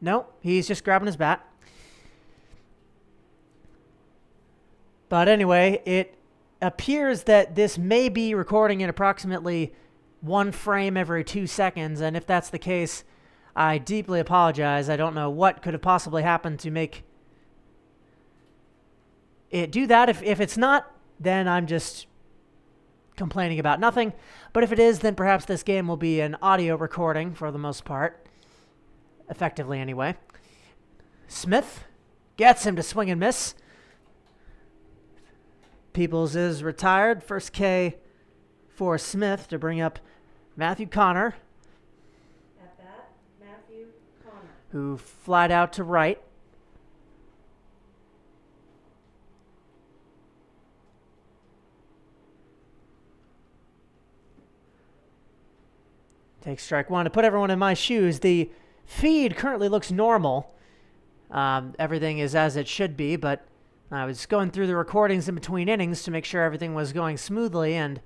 Nope, he's just grabbing his bat. But anyway, it appears that this may be recording in approximately 1 frame every 2 seconds, and if that's the case, I deeply apologize. I don't know what could have possibly happened to make it do that. If it's not, then I'm just complaining about nothing. But if it is, then perhaps this game will be an audio recording for the most part. Effectively, anyway. Smith gets him to swing and miss. Peoples is retired. First K for Smith to bring up Matthew Connor. At bat, Matthew Connor. Who flied out to right. Take strike 1. To put everyone in my shoes, the feed currently looks normal. Everything is as it should be, but I was going through the recordings in between innings to make sure everything was going smoothly, and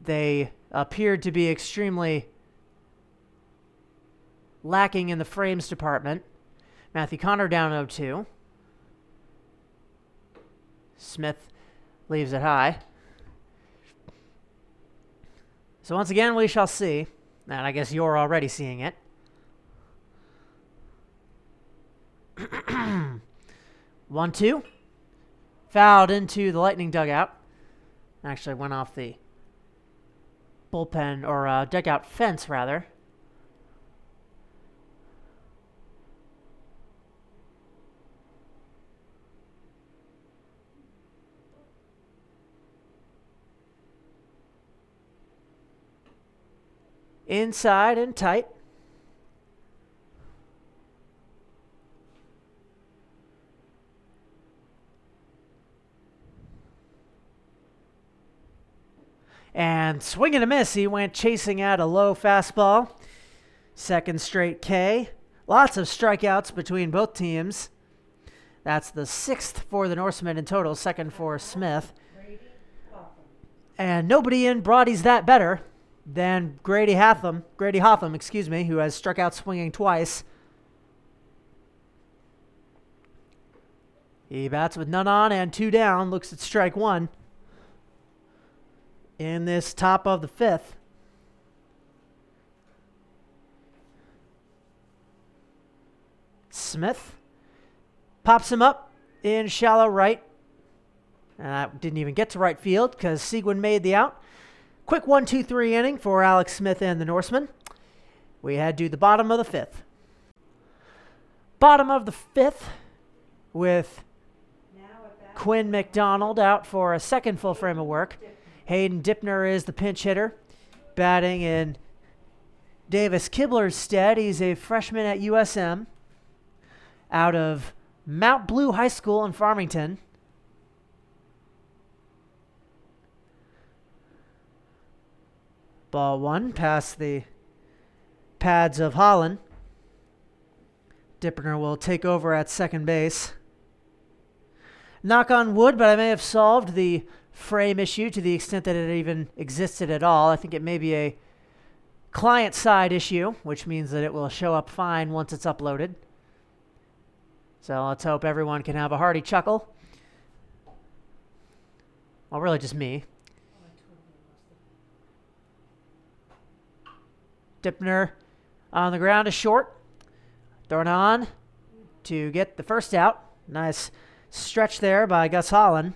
they appeared to be extremely lacking in the frames department. Matthew Connor down 0-2. Smith leaves it high. So once again, we shall see. And I guess you're already seeing it. 1-2. Fouled into the Lightning dugout. Actually went off the bullpen, or dugout fence, rather. Inside and tight. And swing and a miss. He went chasing at a low fastball. Second straight K. Lots of strikeouts between both teams. That's the 6th for the Norsemen in total, 2nd for Smith. Grady Hotham. And nobody in Broady's that better than Grady Hotham, who has struck out swinging twice. He bats with none on and 2 down, looks at strike 1 in this top of the 5th. Smith pops him up in shallow right. And that didn't even get to right field because Seguin made the out. Quick 1-2-3 inning for Alex Smith and the Norsemen. We head to the bottom of the 5th. Bottom of the 5th with Quinn McDonald out for a second full frame of work. Hayden Dipner is the pinch hitter, batting in Davis Kibler's stead. He's a freshman at USM out of Mount Blue High School in Farmington. Ball 1 past the pads of Holland. Dipner will take over at second base. Knock on wood, but I may have solved the frame issue to the extent that it even existed at all. I think it may be a client-side issue, which means that it will show up fine once it's uploaded. So let's hope everyone can have a hearty chuckle. Well, really just me. Dipner on the ground is short. Thrown on to get the first out. Nice stretch there by Gus Holland.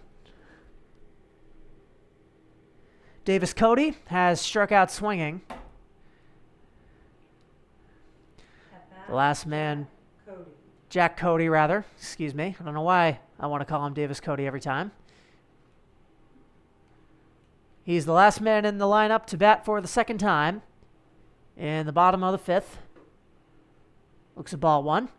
Davis Cody has struck out swinging. The last man, Jack Cody, rather. Excuse me. I don't know why I want to call him Davis Cody every time. He's the last man in the lineup to bat for the second time. In the bottom of the 5th. Looks at ball 1.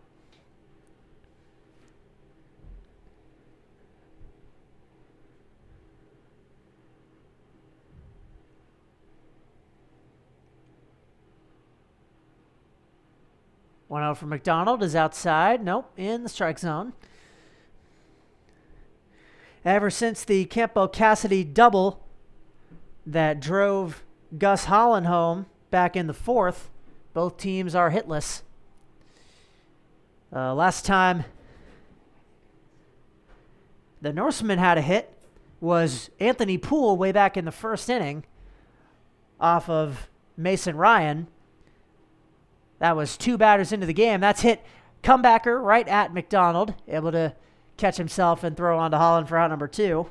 One out for McDonald is outside. Nope, in the strike zone. Ever since the Campo Cassidy double that drove Gus Holland home back in the 4th, both teams are hitless. Last time the Norsemen had a hit was Anthony Poole way back in the 1st inning off of Mason Ryan. That was 2 batters into the game. That's hit comebacker right at McDonald, able to catch himself and throw on to Holland for out number 2.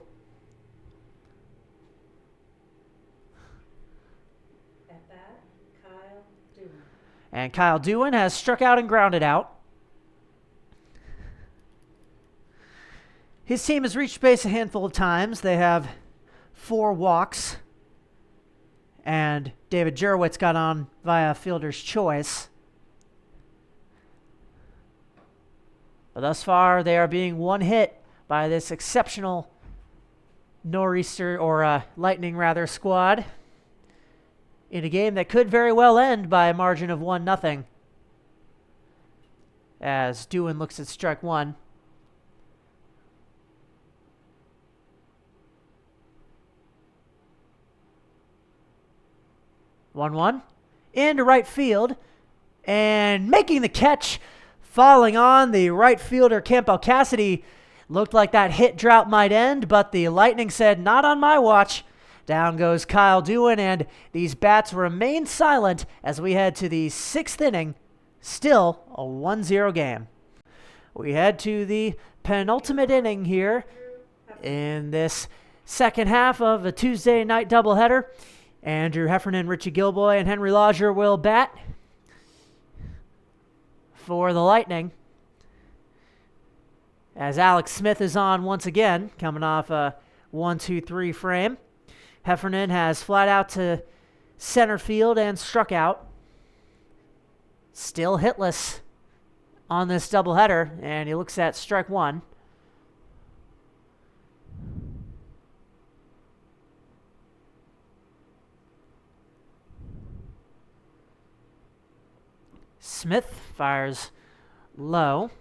And Kyle Dewin has struck out and grounded out. His team has reached base a handful of times. They have 4 walks. And David Jurwitz got on via fielder's choice. But thus far, they are being one hit by this exceptional nor'easter, or lightning rather, squad in a game that could very well end by a margin of 1-0. As Dewin looks at strike 1. One into right field, and making the catch, falling on the right fielder Campo Cassidy. Looked like that hit drought might end, but the Lightning said, "Not on my watch." Down goes Kyle Dewin, and these bats remain silent as we head to the 6th inning. Still a 1-0 game. We head to the penultimate inning here in this second half of a Tuesday night doubleheader. Andrew Heffernan, Richie Gilboy, and Henry Lodger will bat for the Lightning. As Alex Smith is on once again, coming off a 1-2-3 frame. Heffernan has flat out to center field and struck out. Still hitless on this doubleheader, and he looks at strike 1. Smith fires low.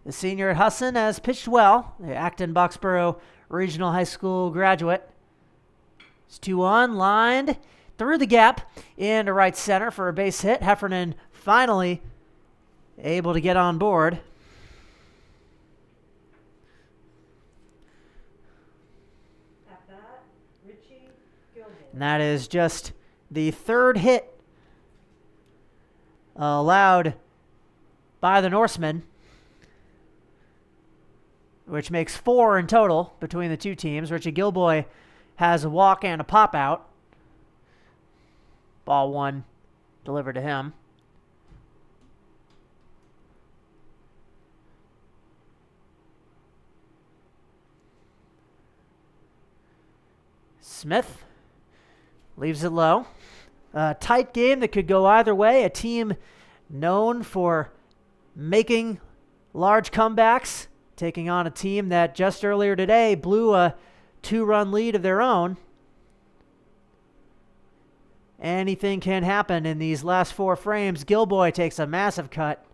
the senior at Husson, has pitched well. The Acton-Boxborough Regional High School graduate. It's 2-1, lined through the gap into right center for a base hit. Heffernan finally able to get on board. At bat, Richie Gilmore. And that is just the third hit allowed by the Norsemen, which makes 4 in total between the two teams. Richie Gilboy has a walk and a pop out. Ball 1 delivered to him. Smith leaves it low. A tight game that could go either way. A team known for making large comebacks, taking on a team that just earlier today blew a 2-run lead of their own. Anything can happen in these last 4 frames. Gilboy takes a massive cut.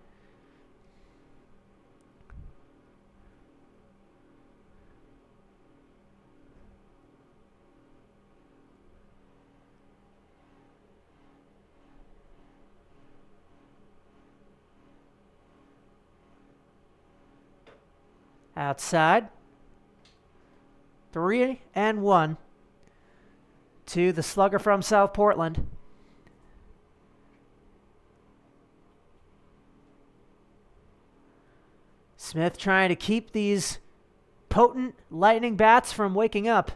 Outside. 3-1 to the slugger from South Portland. Smith trying to keep these potent lightning bats from waking up.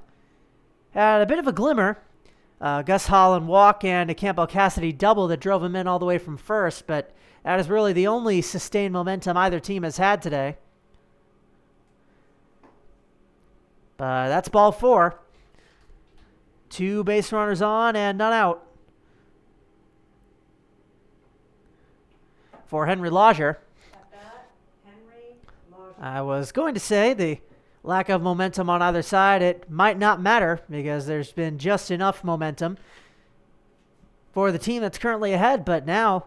Had a bit of a glimmer. Gus Holland walk and a Campbell Cassidy double that drove him in all the way from first, but that is really the only sustained momentum either team has had today. That's ball 4. 2 base runners on and none out for Henry Lodger. At bat, Henry Lodger. I was going to say the lack of momentum on either side, it might not matter because there's been just enough momentum for the team that's currently ahead, but now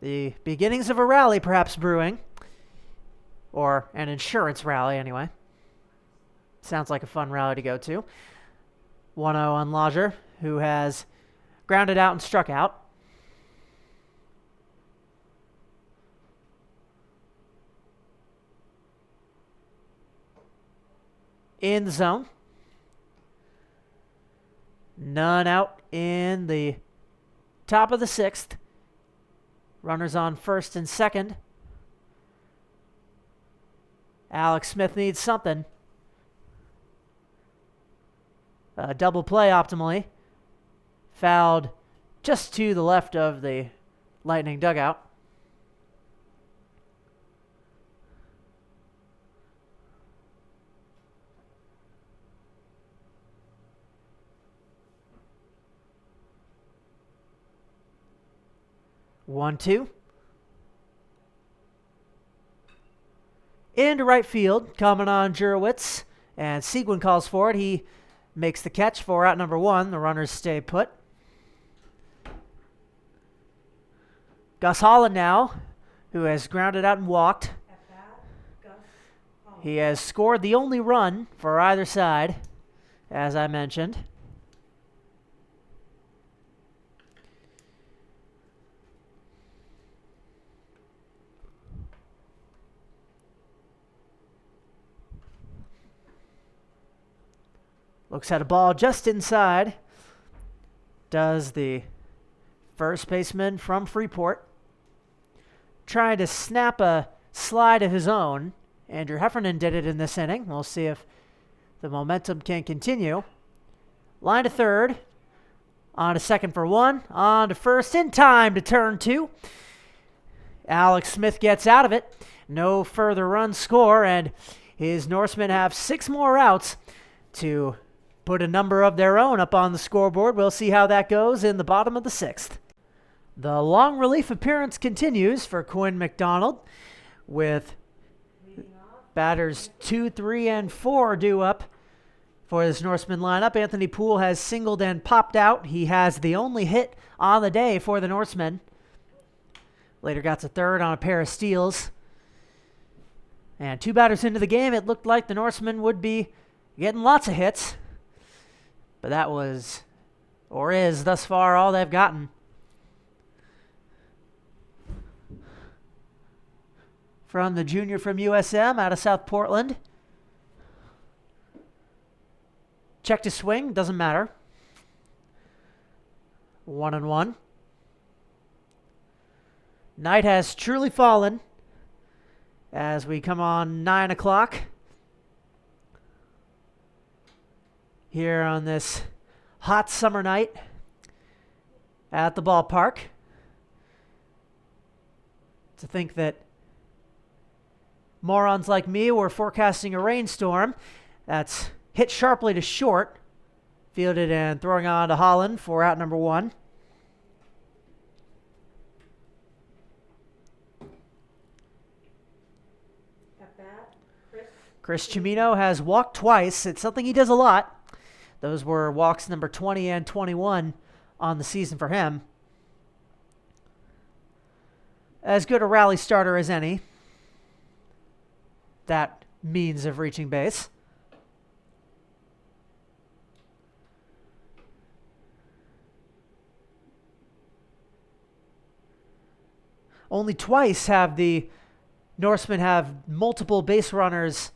the beginnings of a rally perhaps brewing. Or an insurance rally, anyway. Sounds like a fun rally to go to. 1-0 on Lodger, who has grounded out and struck out. In the zone. None out in the top of the 6th. Runners on first and second. Alex Smith needs something. Double play optimally. Fouled just to the left of the Lightning dugout. One, two. Into right field, coming on Jurowitz, and Seguin calls for it. He makes the catch for out number 1. The runners stay put. Gus Holland now, who has grounded out and walked. At bat, Gus Holland. He has scored the only run for either side, as I mentioned. Looks at a ball just inside. Does the first baseman from Freeport. Trying to snap a slide of his own. Andrew Heffernan did it in this inning. We'll see if the momentum can continue. Line to third. On to second for 1. On to first in time to turn 2. Alex Smith gets out of it. No further runs score, and his Norsemen have 6 more outs to put a number of their own up on the scoreboard. We'll see how that goes in the bottom of the 6th. The long relief appearance continues for Quinn McDonald with Leading off, batters 2, 3, and 4 due up for this Norseman lineup. Anthony Poole has singled and popped out. He has the only hit on the day for the Norsemen. Later got to third on a pair of steals. And 2 batters into the game, it looked like the Norsemen would be getting lots of hits. But that was, or is thus far, all they've gotten. From the junior from USM out of South Portland. Check to swing, doesn't matter. 1-1. Night has truly fallen as we come on 9 o'clock here on this hot summer night at the ballpark. To think that morons like me were forecasting a rainstorm that's hit sharply to short, fielded and throwing on to Holland for out number 1. At bat, Chris Cimino has walked twice. It's something he does a lot. Those were walks number 20 and 21 on the season for him. As good a rally starter as any. That means of reaching base. Only twice have the Norsemen have multiple base runners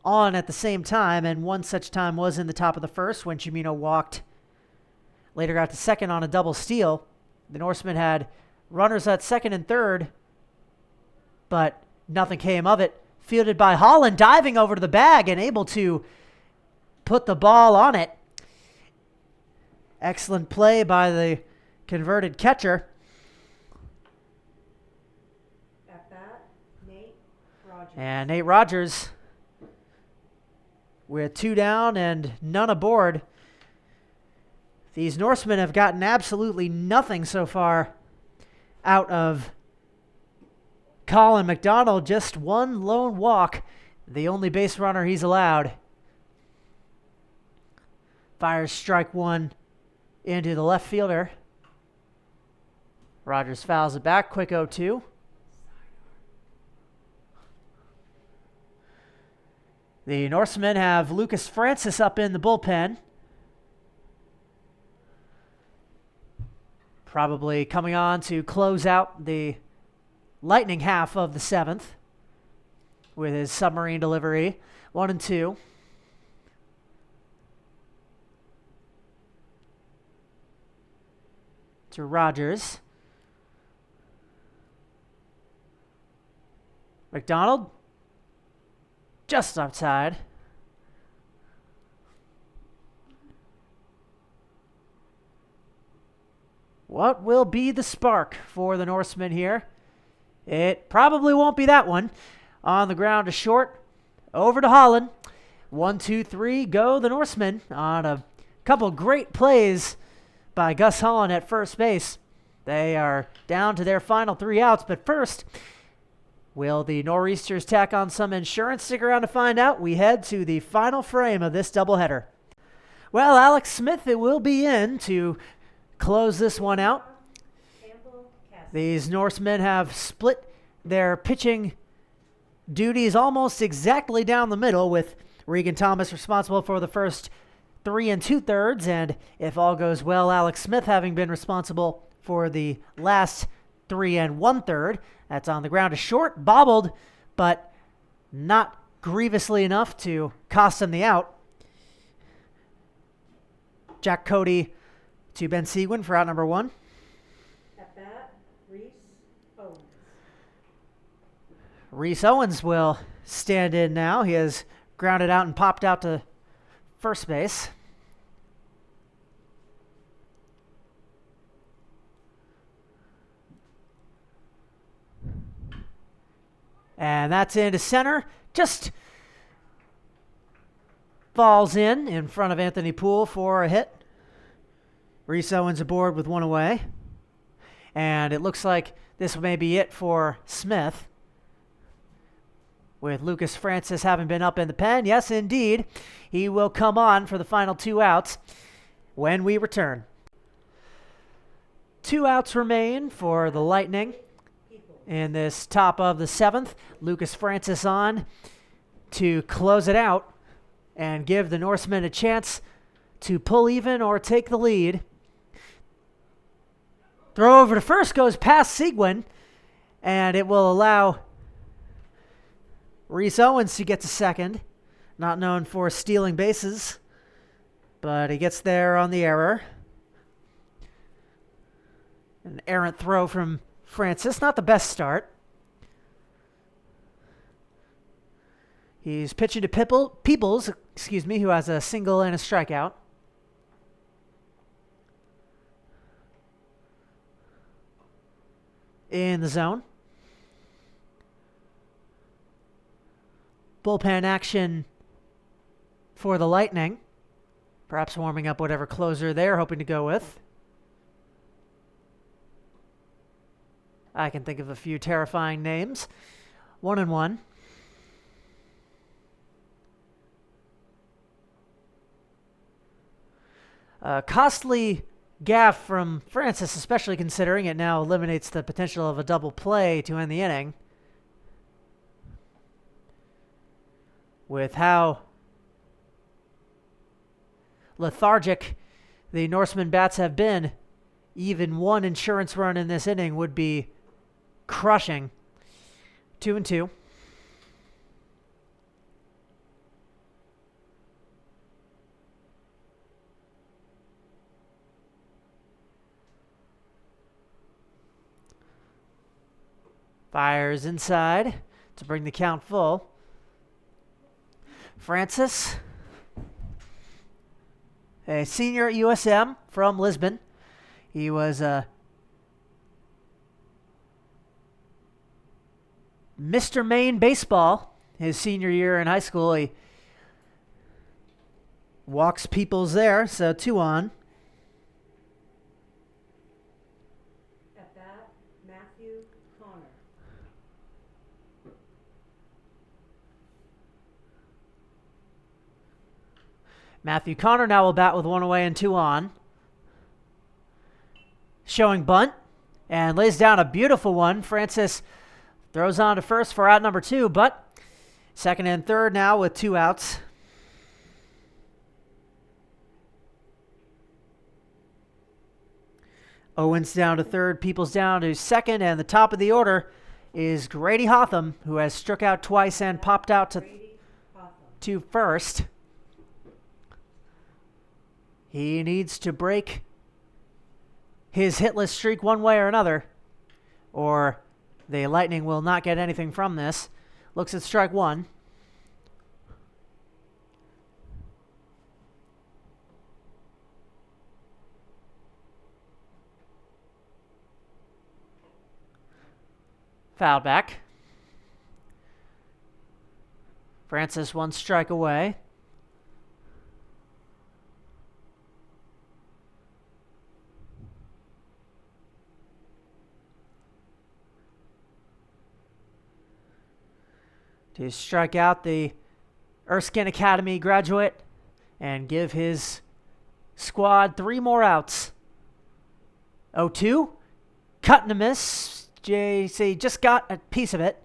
on at the same time, and one such time was in the top of the first when Cimino walked. Later got to second on a double steal. The Norsemen had runners at second and third, but nothing came of it. Fielded by Holland, diving over to the bag and able to put the ball on it. Excellent play by the converted catcher. at bat, Nate Rogers. And Nate Rogers with 2 down and none aboard. These Norsemen have gotten absolutely nothing so far out of Colin McDonald. Just 1 lone walk, the only base runner he's allowed. Fires strike 1 into the left fielder. Rogers fouls it back, quick 0-2. The Norsemen have Lucas Francis up in the bullpen. Probably coming on to close out the Lightning half of the 7th with his submarine delivery. 1-2. To Rogers. McDonald. Just outside. What will be the spark for the Norsemen here? It probably won't be that one. On the ground to short. Over to Holland. 1-2-3, go the Norsemen on a couple great plays by Gus Holland at first base. They are down to their final 3 outs, but first, will the Nor'easters tack on some insurance? Stick around to find out. We head to the final frame of this doubleheader. Well, Alex Smith, it will be in to close this one out. Campbell Cassidy. These Norsemen have split their pitching duties almost exactly down the middle, with Regan Thomas responsible for the first 3 2/3, and if all goes well, Alex Smith having been responsible for the last 3 1/3. That's on the ground to short, bobbled, but not grievously enough to cost him the out. Jack Cody to Ben Seguin for out number 1. At bat, Reese Owens. Reese Owens will stand in now. He has grounded out and popped out to first base. And that's into center. Just falls in front of Anthony Poole for a hit. Reese Owens aboard with 1 away. And it looks like this may be it for Smith, with Lucas Francis having been up in the pen. Yes, indeed. He will come on for the final 2 outs when we return. 2 outs remain for the Lightning. He in this top of the 7th. Lucas Francis on to close it out and give the Norsemen a chance to pull even or take the lead. Throw over to first goes past Seguin, and it will allow Reese Owens to get to second. Not known for stealing bases, but he gets there on the error. An errant throw from Francis, not the best start. He's pitching to Peoples, who has a single and a strikeout. In the zone. Bullpen action for the Lightning. Perhaps warming up whatever closer they're hoping to go with. I can think of a few terrifying names. 1-1. Costly gaff from Francis, especially considering it now eliminates the potential of a double play to end the inning. With how lethargic the Norsemen bats have been, even one insurance run in this inning would be crushing. 2-2. Fires inside to bring the count full. Francis, a senior at USM from Lisbon. He was Mr. Maine Baseball his senior year in high school. He walks Peoples there, so 2 on. At bat, Matthew Connor. Matthew Connor now will bat with 1 away and 2 on. Showing bunt and lays down a beautiful one. Francis throws on to first for out number 2, but second and third now with 2 outs. Owens down to third, Peoples down to second, and the top of the order is Grady Hotham, who has struck out twice and popped out to first. He needs to break his hitless streak one way or another, or the Lightning will not get anything from this. Looks at strike 1. Foul back. Francis 1 strike away. To strike out the Erskine Academy graduate and give his squad 3 more outs. 0-2. Cut and a miss. JC just got a piece of it.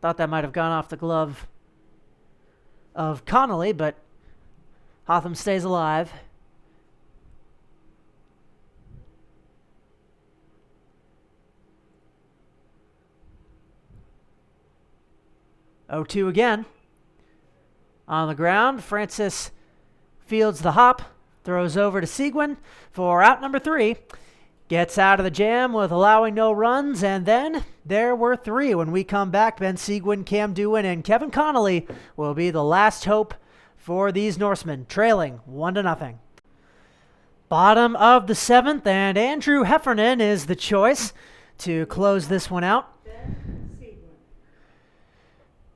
Thought that might have gone off the glove of Connolly, but Hotham stays alive. Oh, 2 again. On the ground, Francis fields the hop, throws over to Seguin for out number 3. Gets out of the jam with allowing no runs, and then there were 3. When we come back, Ben Seguin, Cam Dewin, and Kevin Connolly will be the last hope for these Norsemen, trailing 1-0. Bottom of the 7th, and Andrew Heffernan is the choice to close this one out. Ben Seguin.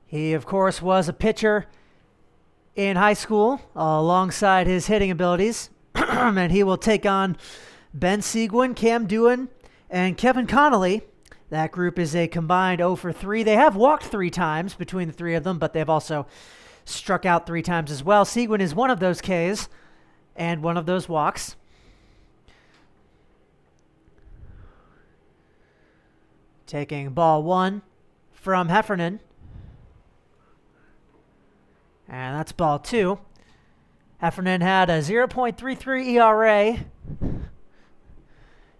He, of course, was a pitcher in high school alongside his hitting abilities, and he will take on Ben Seguin, Cam Dewin, and Kevin Connolly. That group is a combined 0 for 3. They have walked 3 times between the 3 of them, but they've also struck out 3 times as well. Seguin is one of those Ks and one of those walks. Taking ball 1 from Heffernan. And that's ball 2. Heffernan had a 0.33 ERA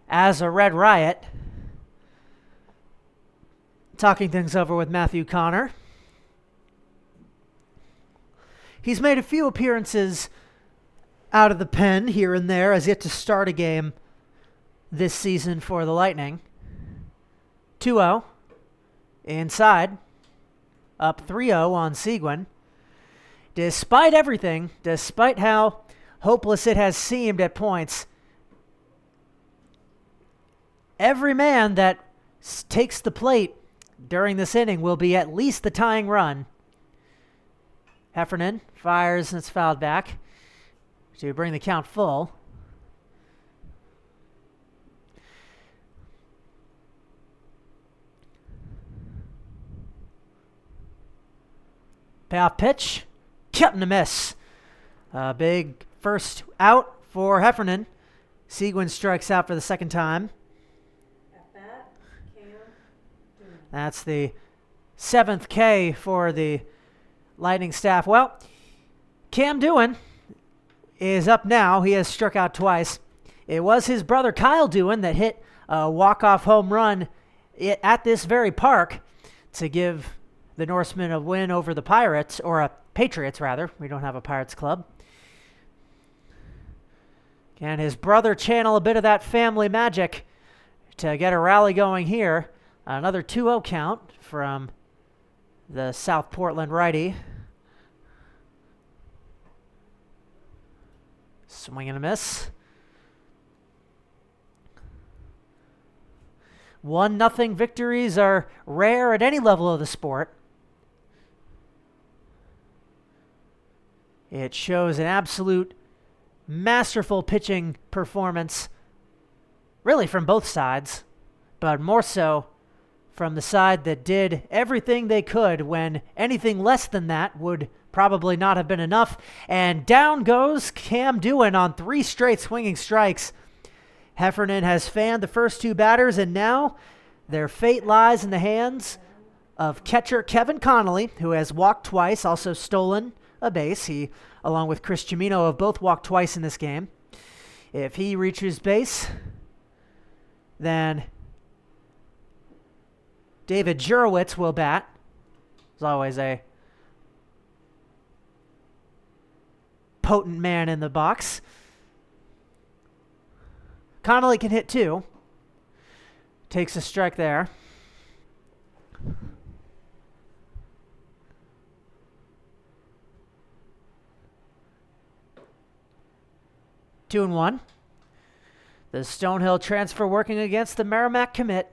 as a Red Riot. Talking things over with Matthew Connor. He's made a few appearances out of the pen here and there, as yet to start a game this season for the Lightning. 2-0. Inside. Up 3-0 on Seguin. Despite everything, despite how hopeless it has seemed at points, every man that takes the plate during this inning will be at least the tying run. Heffernan fires and it's fouled back to bring the count full. Payoff pitch. Cutting a miss. A big first out for Heffernan. Seguin strikes out for the second time. At bat, Cam Dewey. That's the 7th K for the Lightning staff. Well, Cam Dewin is up now. He has struck out twice. It was his brother Kyle Dewin that hit a walk-off home run at this very park to give the Norsemen a win over the Pirates, or a Patriots rather. We don't have a Pirates club. Can his brother channel a bit of that family magic to get a rally going here? Another 2-0 count from the South Portland righty. Swing and a miss. 1-0 victories are rare at any level of the sport. It shows an absolute masterful pitching performance, really from both sides, but more so from the side that did everything they could when anything less than that would probably not have been enough. And down goes Cam Dewin on 3 straight swinging strikes. Heffernan has fanned the first 2 batters, and now their fate lies in the hands of catcher Kevin Connolly, who has walked twice, also stolen a base. He, along with Chris Cimino, have both walked twice in this game. If he reaches base, then David Jurowitz will bat. There's always a potent man in the box. Connolly can hit 2. Takes a strike there. Two and 1. The Stonehill transfer working against the Merrimack commit.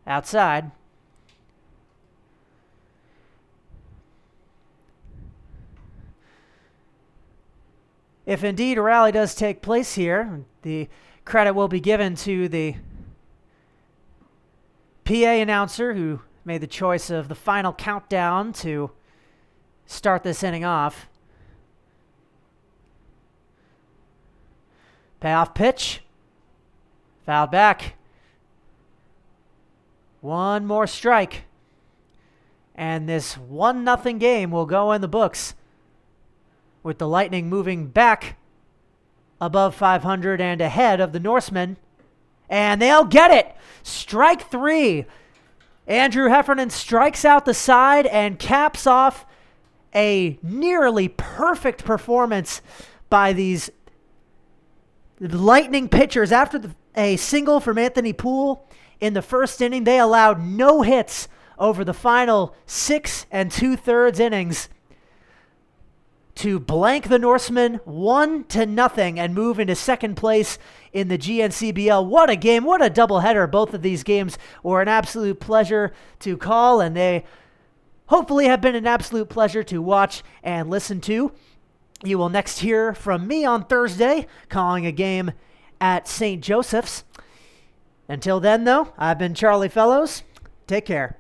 Outside. If indeed a rally does take place here, the credit will be given to the PA announcer who made the choice of the final countdown to start this inning off. Payoff pitch. Fouled back. 1 more strike. And this 1-0 game will go in the books, with the Lightning moving back above 500 and ahead of the Norsemen. And they'll get it. Strike 3. Andrew Heffernan strikes out the side and caps off a nearly perfect performance by these Lightning pitchers. After a single from Anthony Poole in the first inning, they allowed no hits over the final 6 2/3 innings to blank the Norsemen 1-0 and move into second place in the GNCBL. What a game. What a doubleheader. Both of these games were an absolute pleasure to call, and they hopefully have been an absolute pleasure to watch and listen to. You will next hear from me on Thursday, calling a game at St. Joseph's. Until then, though, I've been Charlie Fellows. Take care.